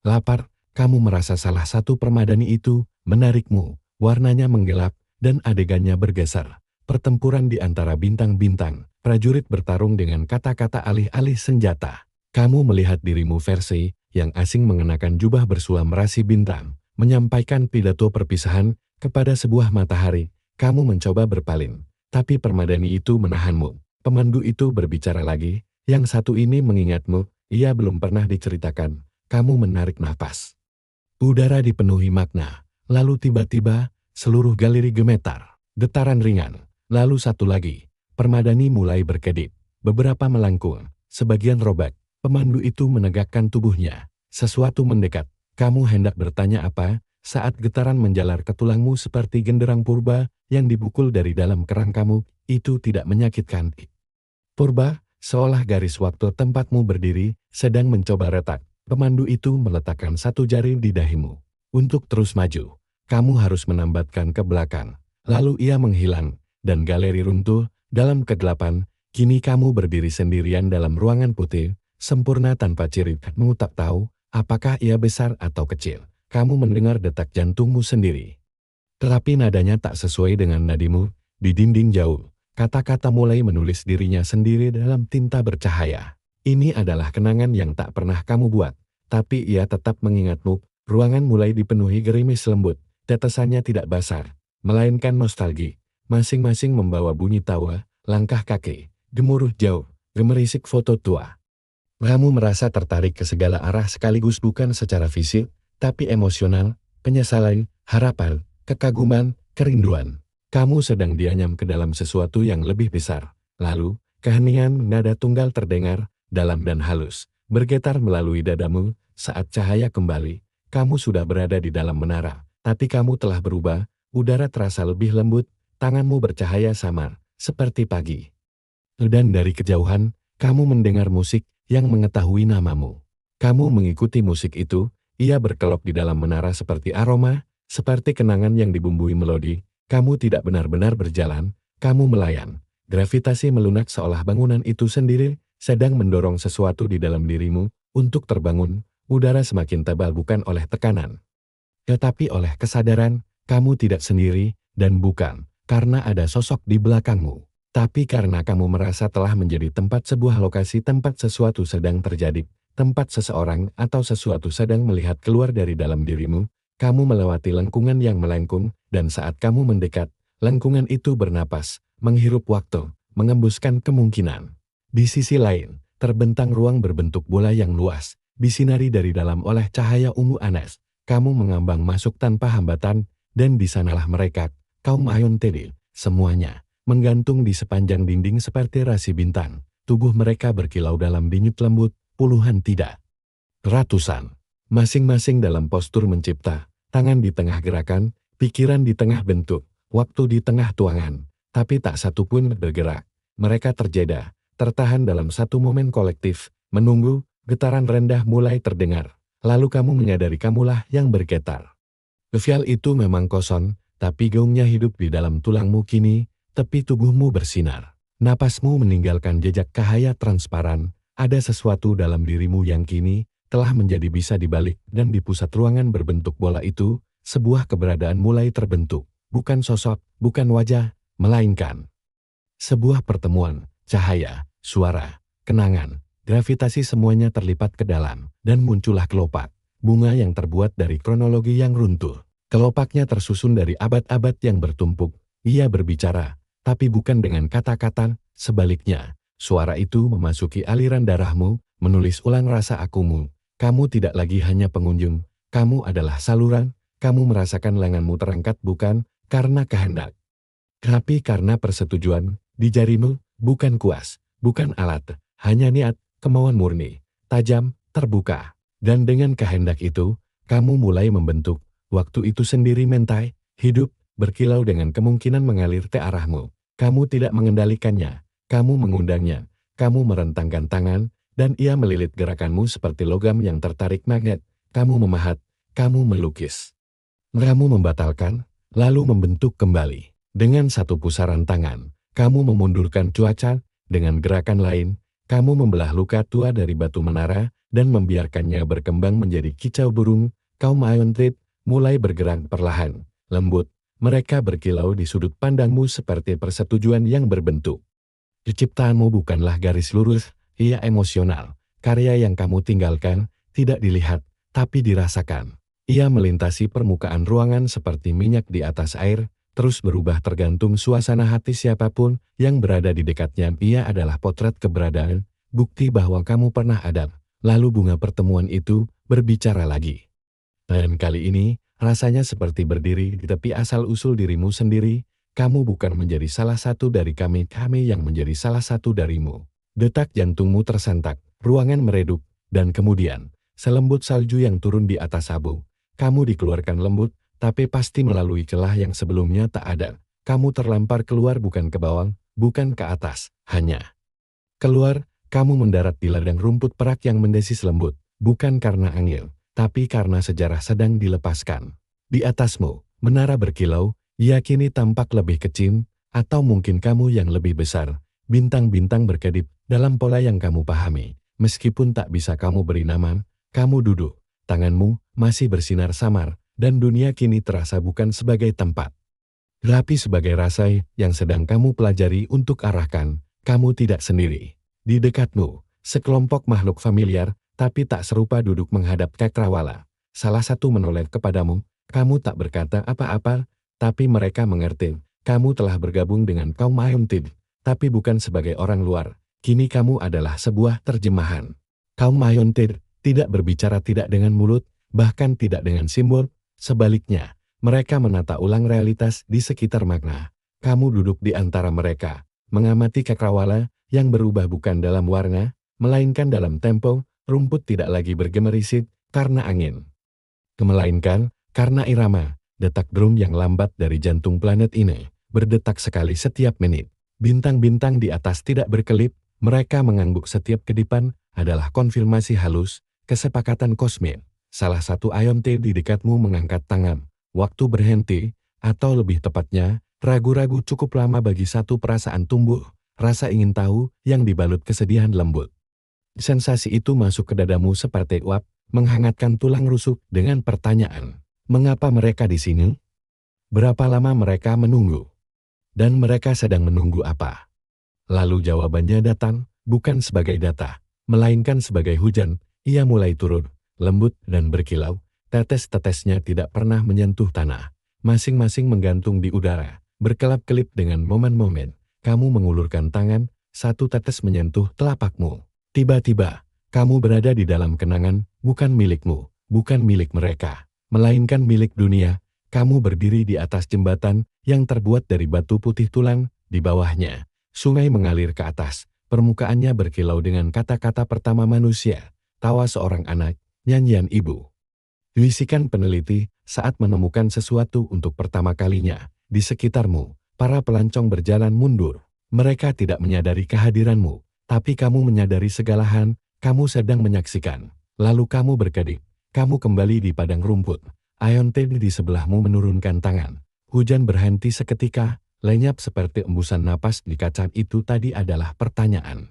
Lapar, kamu merasa salah satu permadani itu menarikmu. Warnanya menggelap, dan adegannya bergeser. Pertempuran di antara bintang-bintang, prajurit bertarung dengan kata-kata alih-alih senjata. Kamu melihat dirimu versi yang asing mengenakan jubah bersulam rasi bintang, menyampaikan pidato perpisahan kepada sebuah matahari. Kamu mencoba berpaling, tapi permadani itu menahanmu. Pemandu itu berbicara lagi, yang satu ini mengingatmu, ia belum pernah diceritakan. Kamu menarik nafas. Udara dipenuhi makna, lalu tiba-tiba, seluruh galeri gemetar. Getaran ringan, lalu satu lagi. Permadani mulai berkedip, beberapa melengkung, sebagian robek. Pemandu itu menegakkan tubuhnya. Sesuatu mendekat. Kamu hendak bertanya apa, saat getaran menjalar ke tulangmu seperti genderang purba yang dipukul dari dalam kerangkamu. Itu tidak menyakitkan. Purba, seolah garis waktu tempatmu berdiri, sedang mencoba retak. Pemandu itu meletakkan satu jari di dahimu. Untuk terus maju, kamu harus menambatkan ke belakang. Lalu ia menghilang, dan galeri runtuh dalam kegelapan. Kini kamu berdiri sendirian dalam ruangan putih, sempurna tanpa ciri. Kamu tak tahu apakah ia besar atau kecil. Kamu mendengar detak jantungmu sendiri. Tetapi nadanya tak sesuai dengan nadimu. Di dinding jauh, kata-kata mulai menulis dirinya sendiri dalam tinta bercahaya. Ini adalah kenangan yang tak pernah kamu buat. Tapi ia tetap mengingatmu. Ruangan mulai dipenuhi gerimis lembut. Tetesannya tidak basar, melainkan nostalgi. Masing-masing membawa bunyi tawa, langkah kaki, gemuruh jauh, gemerisik foto tua. Kamu merasa tertarik ke segala arah sekaligus, bukan secara fisik, tapi emosional, penyesalan, harapan, kekaguman, kerinduan. Kamu sedang dianyam ke dalam sesuatu yang lebih besar. Lalu, keheningan nada tunggal terdengar, dalam dan halus, bergetar melalui dadamu. Saat cahaya kembali, kamu sudah berada di dalam menara, tapi kamu telah berubah. Udara terasa lebih lembut, tanganmu bercahaya samar, seperti pagi. Dan dari kejauhan, kamu mendengar musik yang mengetahui namamu. Kamu mengikuti musik itu, ia berkelok di dalam menara seperti aroma, seperti kenangan yang dibumbui melodi. Kamu tidak benar-benar berjalan, kamu melayang. Gravitasi melunak seolah bangunan itu sendiri sedang mendorong sesuatu di dalam dirimu untuk terbangun. Udara semakin tebal bukan oleh tekanan, tetapi oleh kesadaran. Kamu tidak sendiri, dan bukan karena ada sosok di belakangmu. Tapi karena kamu merasa telah menjadi tempat sebuah lokasi, tempat sesuatu sedang terjadi, tempat seseorang atau sesuatu sedang melihat keluar dari dalam dirimu. Kamu melewati lengkungan yang melengkung, dan saat kamu mendekat, lengkungan itu bernapas, menghirup waktu, mengembuskan kemungkinan. Di sisi lain, terbentang ruang berbentuk bola yang luas, disinari dari dalam oleh cahaya ungu anes. Kamu mengambang masuk tanpa hambatan, dan di sanalah mereka, kaum Ayon Tedil, semuanya menggantung di sepanjang dinding seperti rasi bintang. Tubuh mereka berkilau dalam denyut lembut, puluhan tidak, ratusan. Masing-masing dalam postur mencipta, tangan di tengah gerakan, pikiran di tengah bentuk, waktu di tengah tuangan. Tapi tak satu pun bergerak. Mereka terjeda, tertahan dalam satu momen kolektif, menunggu. Getaran rendah mulai terdengar. Lalu kamu menyadari kamulah yang bergetar. Kevial itu memang kosong, tapi gaungnya hidup di dalam tulangmu kini. Tepi tubuhmu bersinar. Napasmu meninggalkan jejak cahaya transparan. Ada sesuatu dalam dirimu yang kini telah menjadi bisa dibalik dan di pusat ruangan berbentuk bola itu, sebuah keberadaan mulai terbentuk. Bukan sosok, bukan wajah, melainkan sebuah pertemuan, cahaya, suara, kenangan, gravitasi semuanya terlipat ke dalam, dan muncullah kelopak, bunga yang terbuat dari kronologi yang runtuh. Kelopaknya tersusun dari abad-abad yang bertumpuk. Ia berbicara, tapi bukan dengan kata-kata, sebaliknya, suara itu memasuki aliran darahmu, menulis ulang rasa akumu. Kamu tidak lagi hanya pengunjung, kamu adalah saluran, kamu merasakan lenganmu terangkat bukan karena kehendak, tapi karena persetujuan, di jarimu, bukan kuas, bukan alat, hanya niat, kemauan murni, tajam, terbuka. Dan dengan kehendak itu, kamu mulai membentuk, waktu itu sendiri mentai, hidup, berkilau dengan kemungkinan mengalir ke arahmu. Kamu tidak mengendalikannya, kamu mengundangnya, kamu merentangkan tangan, dan ia melilit gerakanmu seperti logam yang tertarik magnet. Kamu memahat, kamu melukis. Kamu membatalkan, lalu membentuk kembali. Dengan satu pusaran tangan, kamu memundurkan cuaca, dengan gerakan lain, kamu membelah luka tua dari batu menara, dan membiarkannya berkembang menjadi kicau burung. Kaum Iontid mulai bergerak perlahan, lembut, mereka berkilau di sudut pandangmu seperti persetujuan yang berbentuk. Ciptaanmu bukanlah garis lurus, ia emosional. Karya yang kamu tinggalkan, tidak dilihat, tapi dirasakan. Ia melintasi permukaan ruangan seperti minyak di atas air, terus berubah tergantung suasana hati siapapun yang berada di dekatnya. Ia adalah potret keberadaan, bukti bahwa kamu pernah ada. Lalu bunga pertemuan itu berbicara lagi. Dan kali ini, rasanya seperti berdiri di tepi asal-usul dirimu sendiri. Kamu bukan menjadi salah satu dari kami yang menjadi salah satu darimu. Detak jantungmu tersentak, ruangan meredup, dan kemudian, selembut salju yang turun di atas abu. Kamu dikeluarkan lembut, tapi pasti melalui celah yang sebelumnya tak ada. Kamu terlempar keluar bukan ke bawah, bukan ke atas, hanya keluar. Kamu mendarat di ladang rumput perak yang mendesis lembut, bukan karena angin, tapi karena sejarah sedang dilepaskan. Di atasmu, menara berkilau, ia kini tampak lebih kecil, atau mungkin kamu yang lebih besar. Bintang-bintang berkedip dalam pola yang kamu pahami. Meskipun tak bisa kamu beri nama, kamu duduk, tanganmu masih bersinar samar, dan dunia kini terasa bukan sebagai tempat, tapi sebagai rasa yang sedang kamu pelajari untuk arahkan. Kamu tidak sendiri. Di dekatmu, sekelompok makhluk familiar, tapi tak serupa duduk menghadap cakrawala. Salah satu menoleh kepadamu, kamu tak berkata apa-apa, tapi mereka mengerti. Kamu telah bergabung dengan kaum Iontid, tapi bukan sebagai orang luar. Kini kamu adalah sebuah terjemahan. Kaum Iontid tidak berbicara tidak dengan mulut, bahkan tidak dengan simbol. Sebaliknya, mereka menata ulang realitas di sekitar makna. Kamu duduk di antara mereka, mengamati cakrawala yang berubah bukan dalam warna, melainkan dalam tempo. Rumput tidak lagi bergemerisik karena angin, melainkan karena irama. Detak drum yang lambat dari jantung planet ini berdetak sekali setiap menit. Bintang-bintang di atas tidak berkelip, mereka mengangguk. Setiap kedipan adalah konfirmasi halus, kesepakatan kosmik. Salah satu Iontid di dekatmu mengangkat tangan. Waktu berhenti, atau lebih tepatnya, ragu-ragu cukup lama bagi satu perasaan tumbuh, rasa ingin tahu yang dibalut kesedihan lembut. Sensasi itu masuk ke dadamu seperti uap, menghangatkan tulang rusuk dengan pertanyaan. Mengapa mereka di sini? Berapa lama mereka menunggu? Dan mereka sedang menunggu apa? Lalu jawabannya datang, bukan sebagai data, melainkan sebagai hujan. Ia mulai turun, lembut dan berkilau. Tetes-tetesnya tidak pernah menyentuh tanah. Masing-masing menggantung di udara, berkelap-kelip dengan momen-momen. Kamu mengulurkan tangan, satu tetes menyentuh telapakmu. Tiba-tiba, kamu berada di dalam kenangan, bukan milikmu, bukan milik mereka, melainkan milik dunia. Kamu berdiri di atas jembatan yang terbuat dari batu putih tulang. Di bawahnya, sungai mengalir ke atas, permukaannya berkilau dengan kata-kata pertama manusia, tawa seorang anak, nyanyian ibu. Bisikan peneliti saat menemukan sesuatu untuk pertama kalinya. Di sekitarmu, para pelancong berjalan mundur. Mereka tidak menyadari kehadiranmu, tapi kamu menyadari segala hal. Kamu sedang menyaksikan. Lalu kamu berkedip. Kamu kembali di padang rumput. Iontid di sebelahmu menurunkan tangan. Hujan berhenti seketika, lenyap seperti embusan napas di kaca. Itu tadi adalah pertanyaan.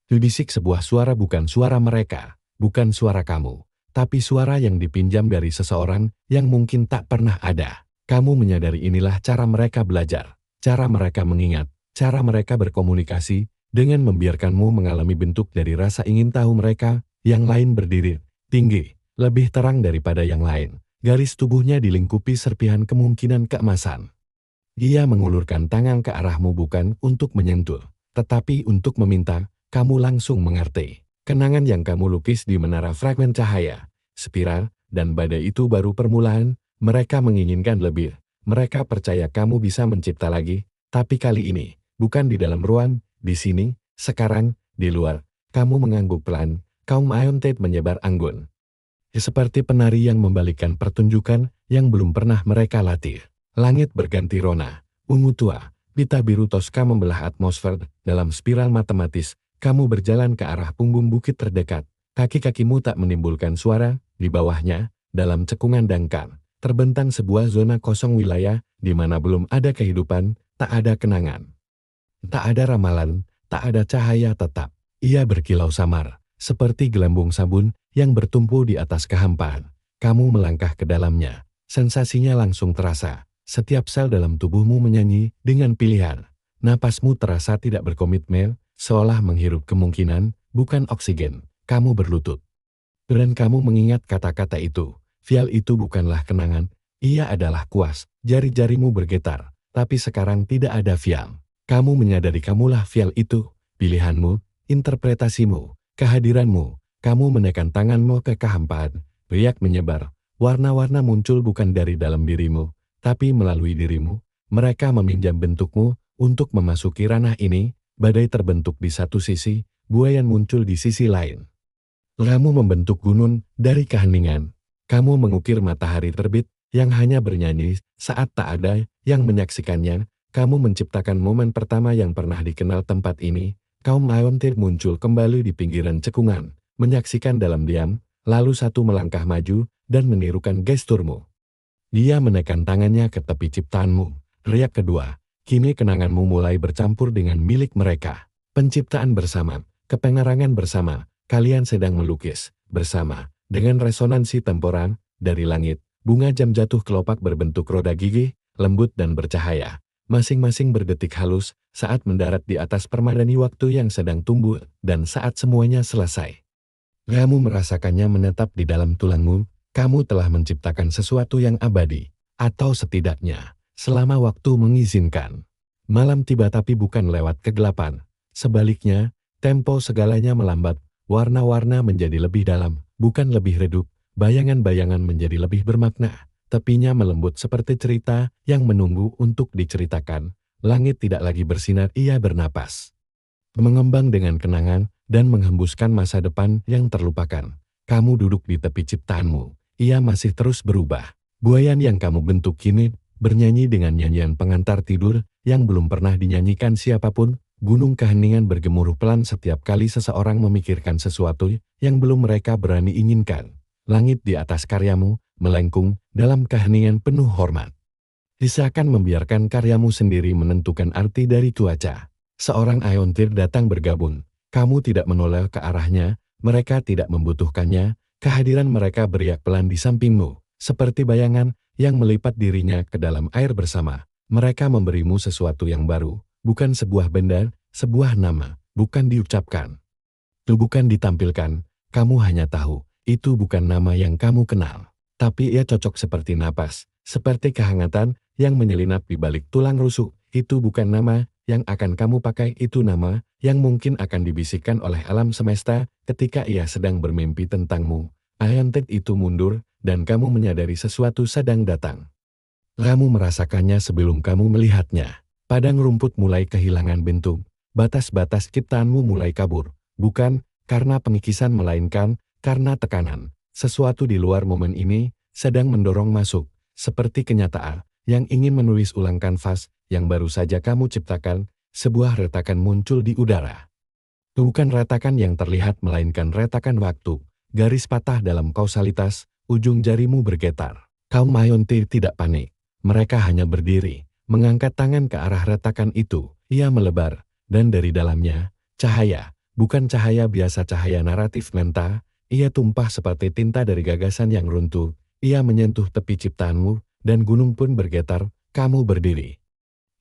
Dibisik sebuah suara, bukan suara mereka, bukan suara kamu, tapi suara yang dipinjam dari seseorang yang mungkin tak pernah ada. Kamu menyadari inilah cara mereka belajar, cara mereka mengingat, cara mereka berkomunikasi, dengan membiarkanmu mengalami bentuk dari rasa ingin tahu mereka. Yang lain berdiri tinggi, lebih terang daripada yang lain. Garis tubuhnya dilingkupi serpihan kemungkinan keemasan. Dia mengulurkan tangan ke arahmu bukan untuk menyentuh, tetapi untuk meminta, kamu langsung mengerti. Kenangan yang kamu lukis di menara fragmen cahaya, spiral, dan badai itu baru permulaan. Mereka menginginkan lebih. Mereka percaya kamu bisa mencipta lagi, tapi kali ini, bukan di dalam ruang, di sini, sekarang, di luar. Kamu mengangguk pelan. Kaum Iontate menyebar anggun. Seperti penari yang membalikkan pertunjukan yang belum pernah mereka latih. Langit berganti rona, ungu tua, pita biru toska membelah atmosfer. Dalam spiral matematis, kamu berjalan ke arah punggung bukit terdekat. Kaki-kakimu tak menimbulkan suara. Di bawahnya, dalam cekungan dangkal, terbentang sebuah zona kosong wilayah di mana belum ada kehidupan, tak ada kenangan. Tak ada ramalan, tak ada cahaya tetap. Ia berkilau samar, seperti gelembung sabun yang bertumpu di atas kehampaan. Kamu melangkah ke dalamnya. Sensasinya langsung terasa. Setiap sel dalam tubuhmu menyanyi dengan pilihan. Napasmu terasa tidak berkomitmen, seolah menghirup kemungkinan, bukan oksigen. Kamu berlutut. Dan kamu mengingat kata-kata itu. Vial itu bukanlah kenangan, ia adalah kuas. Jari-jarimu bergetar, tapi sekarang tidak ada vial. Kamu menyadari kamulah vial itu, pilihanmu, interpretasimu, kehadiranmu. Kamu menekan tanganmu ke kehampaan, riak menyebar. Warna-warna muncul bukan dari dalam dirimu, tapi melalui dirimu. Mereka meminjam bentukmu untuk memasuki ranah ini. Badai terbentuk di satu sisi, buayan muncul di sisi lain. Kamu membentuk gunung dari keheningan. Kamu mengukir matahari terbit yang hanya bernyanyi saat tak ada yang menyaksikannya. Kamu menciptakan momen pertama yang pernah dikenal tempat ini. Kaum Iontate muncul kembali di pinggiran cekungan, menyaksikan dalam diam, lalu satu melangkah maju dan menirukan gesturmu. Dia menekan tangannya ke tepi ciptaanmu. Riak kedua, kini kenanganmu mulai bercampur dengan milik mereka. Penciptaan bersama, kepengerangan bersama, kalian sedang melukis bersama. Dengan resonansi temporan, dari langit, bunga jam jatuh kelopak berbentuk roda gigi, lembut dan bercahaya. Masing-masing berdetik halus saat mendarat di atas permadani waktu yang sedang tumbuh dan saat semuanya selesai. Kamu merasakannya menetap di dalam tulangmu. Kamu telah menciptakan sesuatu yang abadi, atau setidaknya, selama waktu mengizinkan. Malam tiba tapi bukan lewat kegelapan. Sebaliknya, tempo segalanya melambat, warna-warna menjadi lebih dalam, bukan lebih redup, bayangan-bayangan menjadi lebih bermakna. Tepinya melembut seperti cerita yang menunggu untuk diceritakan. Langit tidak lagi bersinar, ia bernapas. Mengembang dengan kenangan dan menghembuskan masa depan yang terlupakan. Kamu duduk di tepi ciptaanmu. Ia masih terus berubah. Buayan yang kamu bentuk kini bernyanyi dengan nyanyian pengantar tidur yang belum pernah dinyanyikan siapapun. Gunung keheningan bergemuruh pelan setiap kali seseorang memikirkan sesuatu yang belum mereka berani inginkan. Langit di atas karyamu melengkung dalam keheningan penuh hormat. Sisakan membiarkan karyamu sendiri menentukan arti dari cuaca. Seorang Iontate datang bergabung. Kamu tidak menoleh ke arahnya, mereka tidak membutuhkannya. Kehadiran mereka beriak pelan di sampingmu, seperti bayangan yang melipat dirinya ke dalam air bersama. Mereka memberimu sesuatu yang baru, bukan sebuah benda, sebuah nama, bukan diucapkan. Itu bukan ditampilkan, kamu hanya tahu, itu bukan nama yang kamu kenal. Tapi ia cocok seperti napas, seperti kehangatan yang menyelinap di balik tulang rusuk. Itu bukan nama yang akan kamu pakai, itu nama yang mungkin akan dibisikkan oleh alam semesta ketika ia sedang bermimpi tentangmu. Iontate itu mundur, dan kamu menyadari sesuatu sedang datang. Kamu merasakannya sebelum kamu melihatnya. Padang rumput mulai kehilangan bentuk, batas-batas ciptaanmu mulai kabur. Bukan karena pengikisan melainkan karena tekanan. Sesuatu di luar momen ini sedang mendorong masuk, seperti kenyataan yang ingin menulis ulang kanvas yang baru saja kamu ciptakan. Sebuah retakan muncul di udara. Bukan retakan yang terlihat melainkan retakan waktu, garis patah dalam kausalitas, ujung jarimu bergetar. Kaum Iontate tidak panik, mereka hanya berdiri, mengangkat tangan ke arah retakan itu. Ia melebar, dan dari dalamnya, cahaya, bukan cahaya biasa, cahaya naratif menta. Ia tumpah seperti tinta dari gagasan yang runtuh. Ia menyentuh tepi ciptaanmu, dan gunung pun bergetar. Kamu berdiri.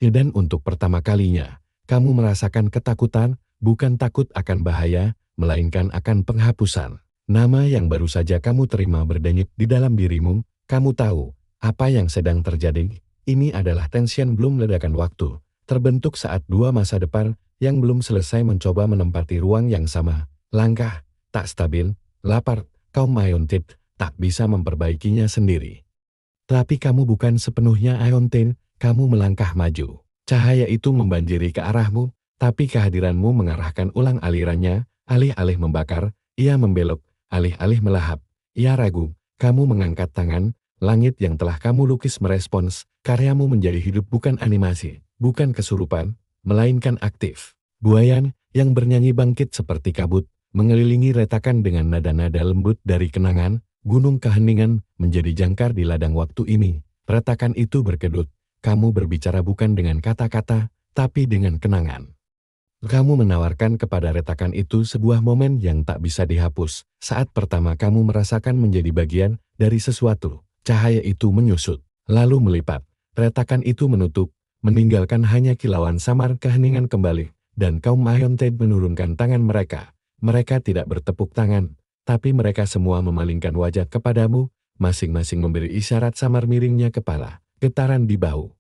Dan untuk pertama kalinya, kamu merasakan ketakutan, bukan takut akan bahaya, melainkan akan penghapusan. Nama yang baru saja kamu terima berdenyut di dalam dirimu. Kamu tahu apa yang sedang terjadi. Ini adalah tension belum ledakan waktu, terbentuk saat dua masa depan yang belum selesai mencoba menempati ruang yang sama. Langkah tak stabil, lapar, kaum Aeontin tak bisa memperbaikinya sendiri. Tapi kamu bukan sepenuhnya Aeontin, kamu melangkah maju. Cahaya itu membanjiri ke arahmu, tapi kehadiranmu mengarahkan ulang alirannya. Alih-alih membakar, ia membelok, alih-alih melahap. Ia ragu, kamu mengangkat tangan, langit yang telah kamu lukis merespons, karyamu menjadi hidup bukan animasi, bukan kesurupan, melainkan aktif. Buayan yang bernyanyi bangkit seperti kabut, mengelilingi retakan dengan nada-nada lembut dari kenangan. Gunung keheningan menjadi jangkar di ladang waktu ini. Retakan itu berkedut. Kamu berbicara bukan dengan kata-kata, tapi dengan kenangan. Kamu menawarkan kepada retakan itu sebuah momen yang tak bisa dihapus. Saat pertama kamu merasakan menjadi bagian dari sesuatu, cahaya itu menyusut, lalu melipat. Retakan itu menutup, meninggalkan hanya kilauan samar. Keheningan kembali, dan kaum Aeontin menurunkan tangan mereka. Mereka tidak bertepuk tangan, tapi mereka semua memalingkan wajah kepadamu, masing-masing memberi isyarat samar miringnya kepala, getaran di bahu.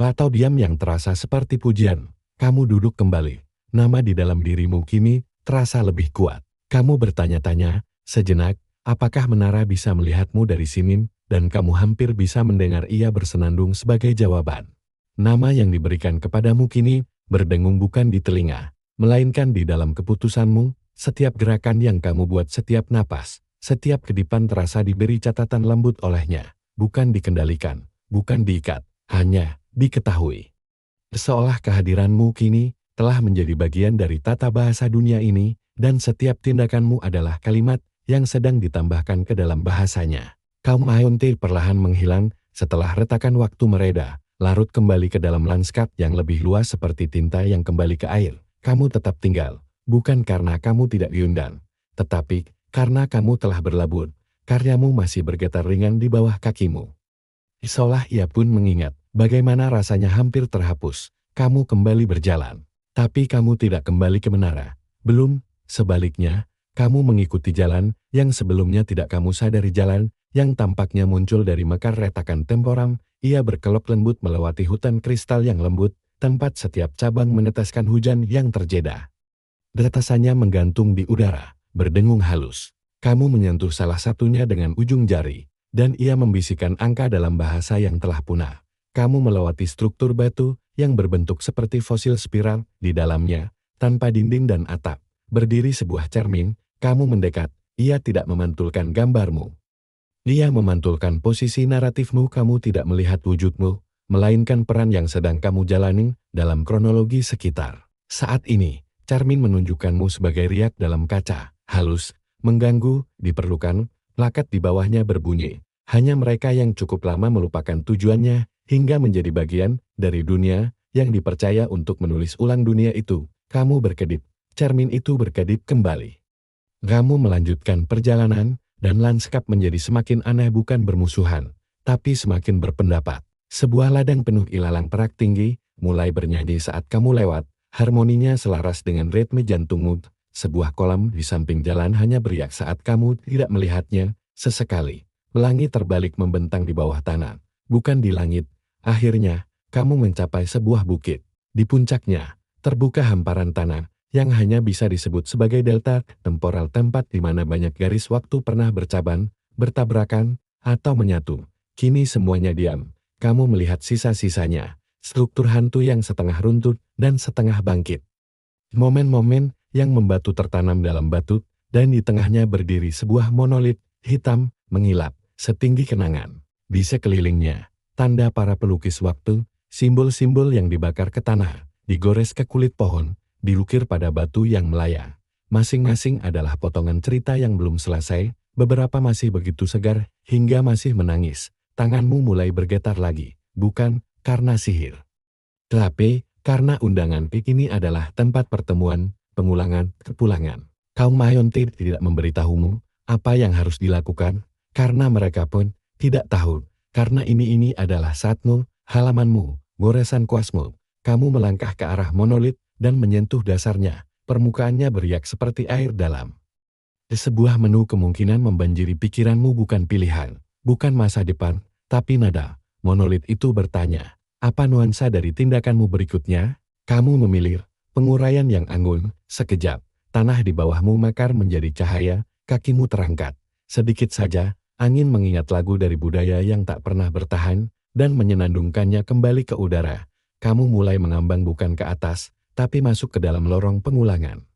Atau diam yang terasa seperti pujian. Kamu duduk kembali. Nama di dalam dirimu kini terasa lebih kuat. Kamu bertanya-tanya, sejenak, apakah menara bisa melihatmu dari sini, dan kamu hampir bisa mendengar ia bersenandung sebagai jawaban. Nama yang diberikan kepadamu kini berdengung bukan di telinga, melainkan di dalam keputusanmu. Setiap gerakan yang kamu buat, setiap napas, setiap kedipan terasa diberi catatan lembut olehnya. Bukan dikendalikan, bukan diikat, hanya diketahui. Seolah kehadiranmu kini telah menjadi bagian dari tata bahasa dunia ini, dan setiap tindakanmu adalah kalimat yang sedang ditambahkan ke dalam bahasanya. Kaum Aeontin perlahan menghilang setelah retakan waktu mereda, larut kembali ke dalam lanskap yang lebih luas seperti tinta yang kembali ke air. Kamu tetap tinggal. Bukan karena kamu tidak diundang, tetapi karena kamu telah berlabuh. Karyamu masih bergetar ringan di bawah kakimu. Seolah ia pun mengingat bagaimana rasanya hampir terhapus. Kamu kembali berjalan, tapi kamu tidak kembali ke menara. Belum, sebaliknya, kamu mengikuti jalan yang sebelumnya tidak kamu sadari, jalan yang tampaknya muncul dari mekar retakan temporam. Ia berkelok lembut melewati hutan kristal yang lembut, tempat setiap cabang meneteskan hujan yang terjeda. Detasannya menggantung di udara, berdengung halus. Kamu menyentuh salah satunya dengan ujung jari, dan ia membisikkan angka dalam bahasa yang telah punah. Kamu melewati struktur batu yang berbentuk seperti fosil spiral. Di dalamnya, tanpa dinding dan atap, berdiri sebuah cermin. Kamu mendekat, ia tidak memantulkan gambarmu. Ia memantulkan posisi naratifmu. Kamu tidak melihat wujudmu, melainkan peran yang sedang kamu jalani dalam kronologi sekitar. Saat ini, cermin menunjukkanmu sebagai riak dalam kaca, halus, mengganggu, diperlukan, plakat di bawahnya berbunyi. Hanya mereka yang cukup lama melupakan tujuannya, hingga menjadi bagian dari dunia yang dipercaya untuk menulis ulang dunia itu. Kamu berkedip, cermin itu berkedip kembali. Kamu melanjutkan perjalanan, dan lanskap menjadi semakin aneh, bukan bermusuhan, tapi semakin berpendapat. Sebuah ladang penuh ilalang perak tinggi, mulai bernyanyi saat kamu lewat. Harmoninya selaras dengan ritme jantungmu. Sebuah kolam di samping jalan hanya beriak saat kamu tidak melihatnya. Sesekali, pelangi terbalik membentang di bawah tanah, bukan di langit. Akhirnya, kamu mencapai sebuah bukit. Di puncaknya, terbuka hamparan tanah yang hanya bisa disebut sebagai delta temporal, tempat di mana banyak garis waktu pernah bercabang, bertabrakan, atau menyatu. Kini semuanya diam. Kamu melihat sisa-sisanya. Struktur hantu yang setengah runtuh dan setengah bangkit. Momen-momen yang membatu tertanam dalam batu, dan di tengahnya berdiri sebuah monolit hitam mengilap setinggi kenangan. Di sekelilingnya, tanda para pelukis waktu, simbol-simbol yang dibakar ke tanah, digores ke kulit pohon, dilukir pada batu yang melayang. Masing-masing adalah potongan cerita yang belum selesai. Beberapa masih begitu segar hingga masih menangis. Tanganmu mulai bergetar lagi, bukan karena sihir, tapi karena undangan. Ini adalah tempat pertemuan, pengulangan, kepulangan. Kaum Aeontin tidak memberitahumu apa yang harus dilakukan, karena mereka pun tidak tahu, karena ini adalah saatmu, halamanmu, goresan kuasmu. Kamu melangkah ke arah monolit dan menyentuh dasarnya, permukaannya beriak seperti air dalam. Sebuah menu kemungkinan membanjiri pikiranmu bukan pilihan, bukan masa depan, tapi nada. Monolit itu bertanya, apa nuansa dari tindakanmu berikutnya? Kamu memilih penguraian yang anggun. Sekejap, tanah di bawahmu mekar menjadi cahaya, kakimu terangkat. Sedikit saja, angin mengingat lagu dari budaya yang tak pernah bertahan, dan menyenandungkannya kembali ke udara. Kamu mulai mengambang bukan ke atas, tapi masuk ke dalam lorong pengulangan.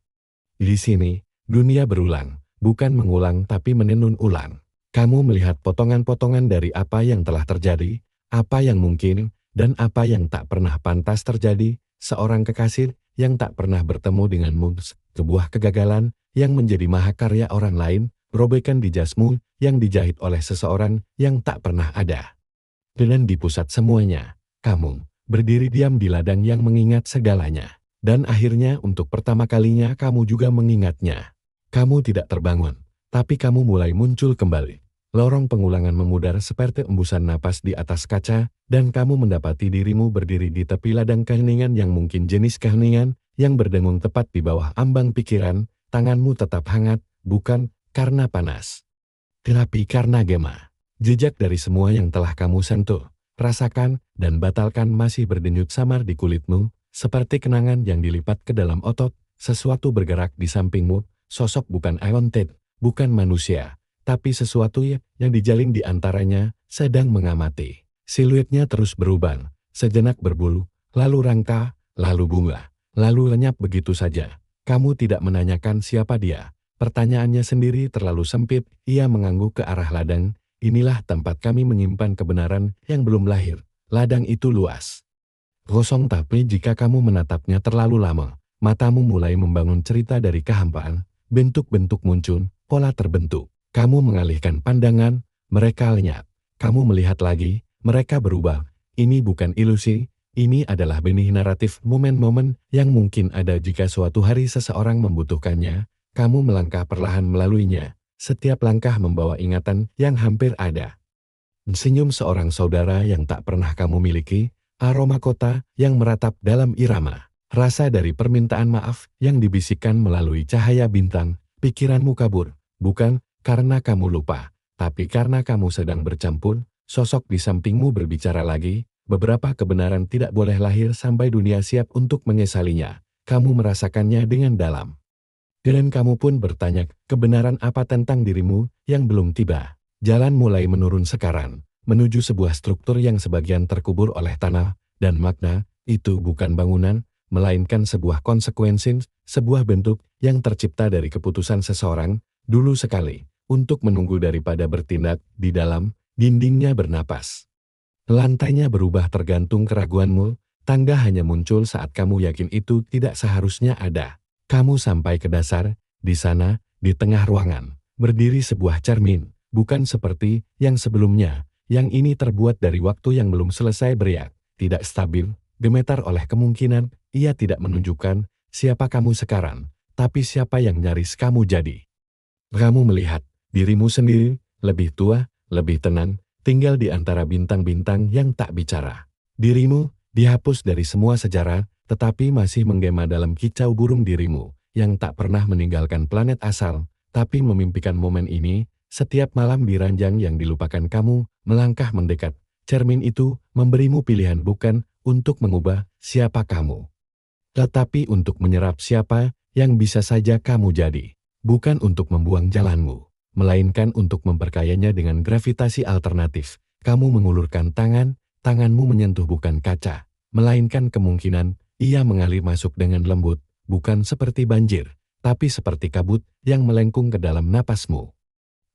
Di sini, dunia berulang, bukan mengulang tapi menenun ulang. Kamu melihat potongan-potongan dari apa yang telah terjadi, apa yang mungkin, dan apa yang tak pernah pantas terjadi, seorang kekasih yang tak pernah bertemu denganmu, sebuah kegagalan yang menjadi mahakarya orang lain, robekan di jasmu yang dijahit oleh seseorang yang tak pernah ada. Dan di pusat semuanya, kamu berdiri diam di ladang yang mengingat segalanya. Dan akhirnya untuk pertama kalinya kamu juga mengingatnya. Kamu tidak terbangun, tapi kamu mulai muncul kembali. Lorong pengulangan memudar seperti embusan napas di atas kaca, dan kamu mendapati dirimu berdiri di tepi ladang keheningan yang mungkin jenis keheningan yang berdengung tepat di bawah ambang pikiran. Tanganmu tetap hangat, bukan karena panas, tetapi karena gema. Jejak dari semua yang telah kamu sentuh, rasakan, dan batalkan masih berdenyut samar di kulitmu, seperti kenangan yang dilipat ke dalam otot. Sesuatu bergerak di sampingmu, sosok bukan haunted, bukan manusia, tapi sesuatu yang dijalin di antaranya, sedang mengamati. Siluetnya terus berubah, sejenak berbulu, lalu rangka, lalu bunga, lalu lenyap begitu saja. Kamu tidak menanyakan siapa dia. Pertanyaannya sendiri terlalu sempit. Ia mengangguk ke arah ladang. Inilah tempat kami menyimpan kebenaran yang belum lahir. Ladang itu luas, kosong, tapi jika kamu menatapnya terlalu lama, matamu mulai membangun cerita dari kehampaan. Bentuk-bentuk muncul, pola terbentuk. Kamu mengalihkan pandangan, mereka lenyap. Kamu melihat lagi, mereka berubah. Ini bukan ilusi, ini adalah benih naratif, momen-momen yang mungkin ada jika suatu hari seseorang membutuhkannya. Kamu melangkah perlahan melaluinya. Setiap langkah membawa ingatan yang hampir ada. Senyum seorang saudara yang tak pernah kamu miliki, aroma kota yang meratap dalam irama, rasa dari permintaan maaf yang dibisikkan melalui cahaya bintang. Pikiranmu kabur, bukan karena kamu lupa, tapi karena kamu sedang bercampur. Sosok di sampingmu berbicara lagi. Beberapa kebenaran tidak boleh lahir sampai dunia siap untuk menyesalinya. Kamu merasakannya dengan dalam. Dan kamu pun bertanya, kebenaran apa tentang dirimu yang belum tiba? Jalan mulai menurun sekarang, menuju sebuah struktur yang sebagian terkubur oleh tanah, dan makna itu bukan bangunan, melainkan sebuah konsekuensi, sebuah bentuk yang tercipta dari keputusan seseorang, dulu sekali, untuk menunggu daripada bertindak. Di dalam dindingnya bernapas. Lantainya berubah tergantung keraguanmu, tangga hanya muncul saat kamu yakin itu tidak seharusnya ada. Kamu sampai ke dasar, di sana, di tengah ruangan, berdiri sebuah cermin, bukan seperti yang sebelumnya, yang ini terbuat dari waktu yang belum selesai beriak, tidak stabil, gemetar oleh kemungkinan. Ia tidak menunjukkan siapa kamu sekarang, tapi siapa yang nyaris kamu jadi. Kamu melihat dirimu sendiri, lebih tua, lebih tenang, tinggal di antara bintang-bintang yang tak bicara. Dirimu dihapus dari semua sejarah, tetapi masih menggema dalam kicau burung dirimu, yang tak pernah meninggalkan planet asal, tapi memimpikan momen ini. Setiap malam di ranjang yang dilupakan kamu, melangkah mendekat. Cermin itu memberimu pilihan bukan untuk mengubah siapa kamu, tetapi untuk menyerap siapa yang bisa saja kamu jadi. Bukan untuk membuang jalanmu, melainkan untuk memperkayanya dengan gravitasi alternatif. Kamu mengulurkan tangan, tanganmu menyentuh bukan kaca, melainkan kemungkinan. Ia mengalir masuk dengan lembut, bukan seperti banjir, tapi seperti kabut yang melengkung ke dalam napasmu.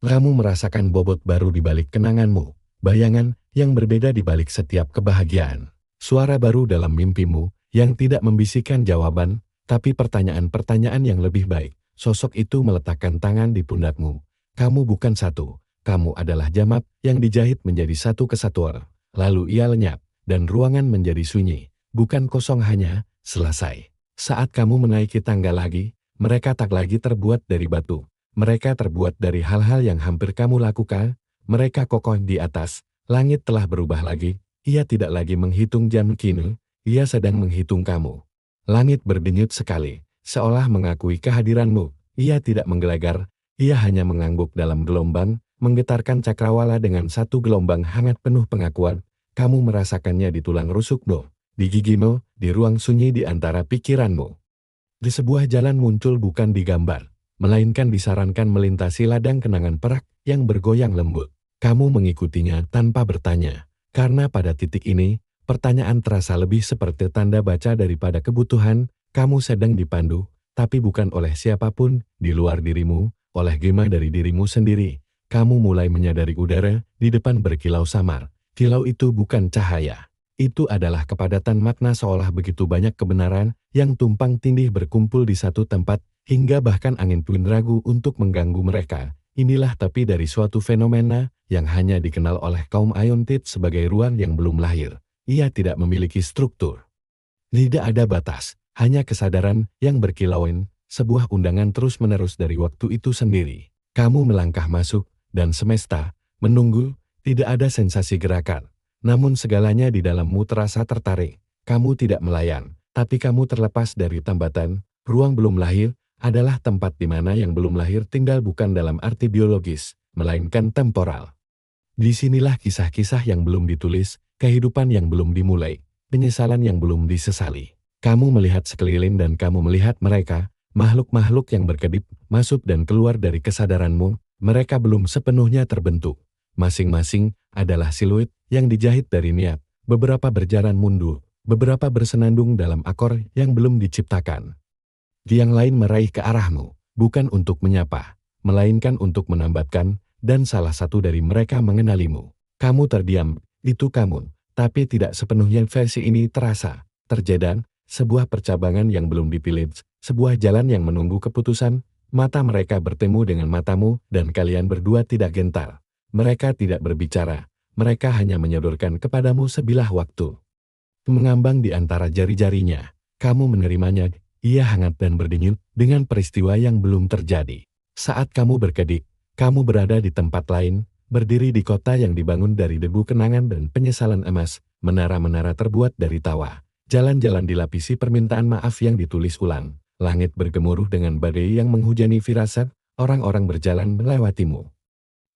Kamu merasakan bobot baru di balik kenanganmu, bayangan yang berbeda di balik setiap kebahagiaan, suara baru dalam mimpimu yang tidak membisikkan jawaban, tapi pertanyaan-pertanyaan yang lebih baik. Sosok itu meletakkan tangan di pundakmu. Kamu bukan satu, kamu adalah jamat yang dijahit menjadi satu kesatuan. Lalu ia lenyap, dan ruangan menjadi sunyi, bukan kosong, hanya selesai. Saat kamu menaiki tangga lagi, mereka tak lagi terbuat dari batu, Mereka terbuat dari hal-hal yang hampir kamu lakukan. Mereka kokoh di atas. Langit telah berubah lagi. Ia tidak lagi menghitung jam kini. Ia sedang menghitung kamu. Langit berdenyut sekali, seolah mengakui kehadiranmu. Ia tidak menggelegar. Ia hanya mengangguk dalam gelombang, menggetarkan cakrawala dengan satu gelombang hangat penuh pengakuan. Kamu merasakannya di tulang rusukmu, di gigimu, di ruang sunyi di antara pikiranmu. Di sebuah jalan muncul bukan digambar, melainkan disarankan melintasi ladang kenangan perak yang bergoyang lembut. Kamu mengikutinya tanpa bertanya, karena pada titik ini, pertanyaan terasa lebih seperti tanda baca daripada kebutuhan. Kamu sedang dipandu, tapi bukan oleh siapapun di luar dirimu, oleh gema dari dirimu sendiri. Kamu mulai menyadari udara di depan berkilau samar. Kilau itu bukan cahaya. Itu adalah kepadatan makna seolah begitu banyak kebenaran yang tumpang tindih berkumpul di satu tempat, hingga bahkan angin pun ragu untuk mengganggu mereka. Inilah tepi dari suatu fenomena yang hanya dikenal oleh kaum Aeontit sebagai ruang yang belum lahir. Ia tidak memiliki struktur. Tidak ada batas, hanya kesadaran yang berkilauan, sebuah undangan terus-menerus dari waktu itu sendiri. Kamu melangkah masuk, dan semesta menunggu. Tidak ada sensasi gerakan. Namun segalanya di dalammu terasa tertarik. Kamu tidak melayan, tapi kamu terlepas dari tambatan. Ruang belum lahir adalah tempat di mana yang belum lahir tinggal bukan dalam arti biologis, melainkan temporal. Disinilah kisah-kisah yang belum ditulis, kehidupan yang belum dimulai, penyesalan yang belum disesali. Kamu melihat sekeliling dan kamu melihat mereka, makhluk-makhluk yang berkedip, masuk dan keluar dari kesadaranmu. Mereka belum sepenuhnya terbentuk. Masing-masing adalah siluet yang dijahit dari niat. Beberapa berjalan mundur, beberapa bersenandung dalam akor yang belum diciptakan. Yang lain meraih ke arahmu, bukan untuk menyapa, melainkan untuk menambatkan, dan salah satu dari mereka mengenalimu. Kamu terdiam, itu kamu, tapi tidak sepenuhnya versi ini terasa. Terjadi sebuah percabangan yang belum dipilih, sebuah jalan yang menunggu keputusan. Mata mereka bertemu dengan matamu, dan kalian berdua tidak gentar. Mereka tidak berbicara, mereka hanya menyodorkan kepadamu sebilah waktu. Mengambang di antara jari-jarinya, kamu menerimanya, ia hangat dan berdenyut dengan peristiwa yang belum terjadi. Saat kamu berkedip, kamu berada di tempat lain, berdiri di kota yang dibangun dari debu kenangan dan penyesalan emas, menara-menara terbuat dari tawa. Jalan-jalan dilapisi permintaan maaf yang ditulis ulang. Langit bergemuruh dengan badai yang menghujani firasat, orang-orang berjalan melewatimu.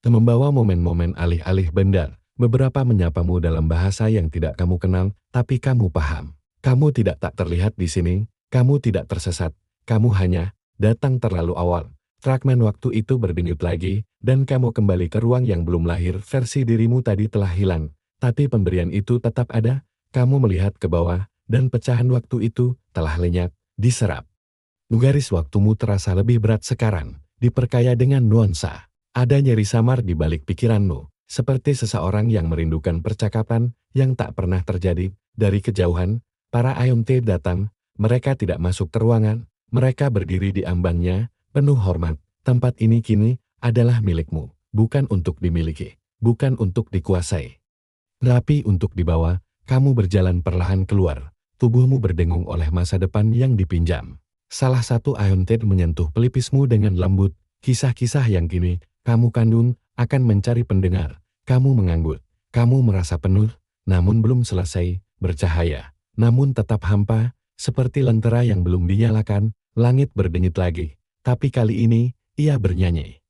Membawa momen-momen alih-alih benda, beberapa menyapamu dalam bahasa yang tidak kamu kenal, tapi kamu paham. Kamu tidak tak terlihat di sini, kamu tidak tersesat, kamu hanya datang terlalu awal. Fragmen waktu itu berdenyut lagi, dan kamu kembali ke ruang yang belum lahir. Versi dirimu tadi telah hilang, tapi pemberian itu tetap ada. Kamu melihat ke bawah, dan pecahan waktu itu telah lenyap, diserap. Garis waktumu terasa lebih berat sekarang, diperkaya dengan nuansa. Ada nyeri samar di balik pikiranmu, seperti seseorang yang merindukan percakapan yang tak pernah terjadi. Dari kejauhan, para Aeontit datang, mereka tidak masuk ke ruangan, mereka berdiri di ambangnya, penuh hormat. Tempat ini kini adalah milikmu, bukan untuk dimiliki, bukan untuk dikuasai, tapi untuk dibawa. Kamu berjalan perlahan keluar, tubuhmu berdengung oleh masa depan yang dipinjam. Salah satu Aeontit menyentuh pelipismu dengan lembut, kisah-kisah yang kini kamu kandung akan mencari pendengar. Kamu mengangguk, kamu merasa penuh, namun belum selesai, bercahaya, namun tetap hampa, seperti lentera yang belum dinyalakan. Langit berdenyut lagi, tapi kali ini, ia bernyanyi.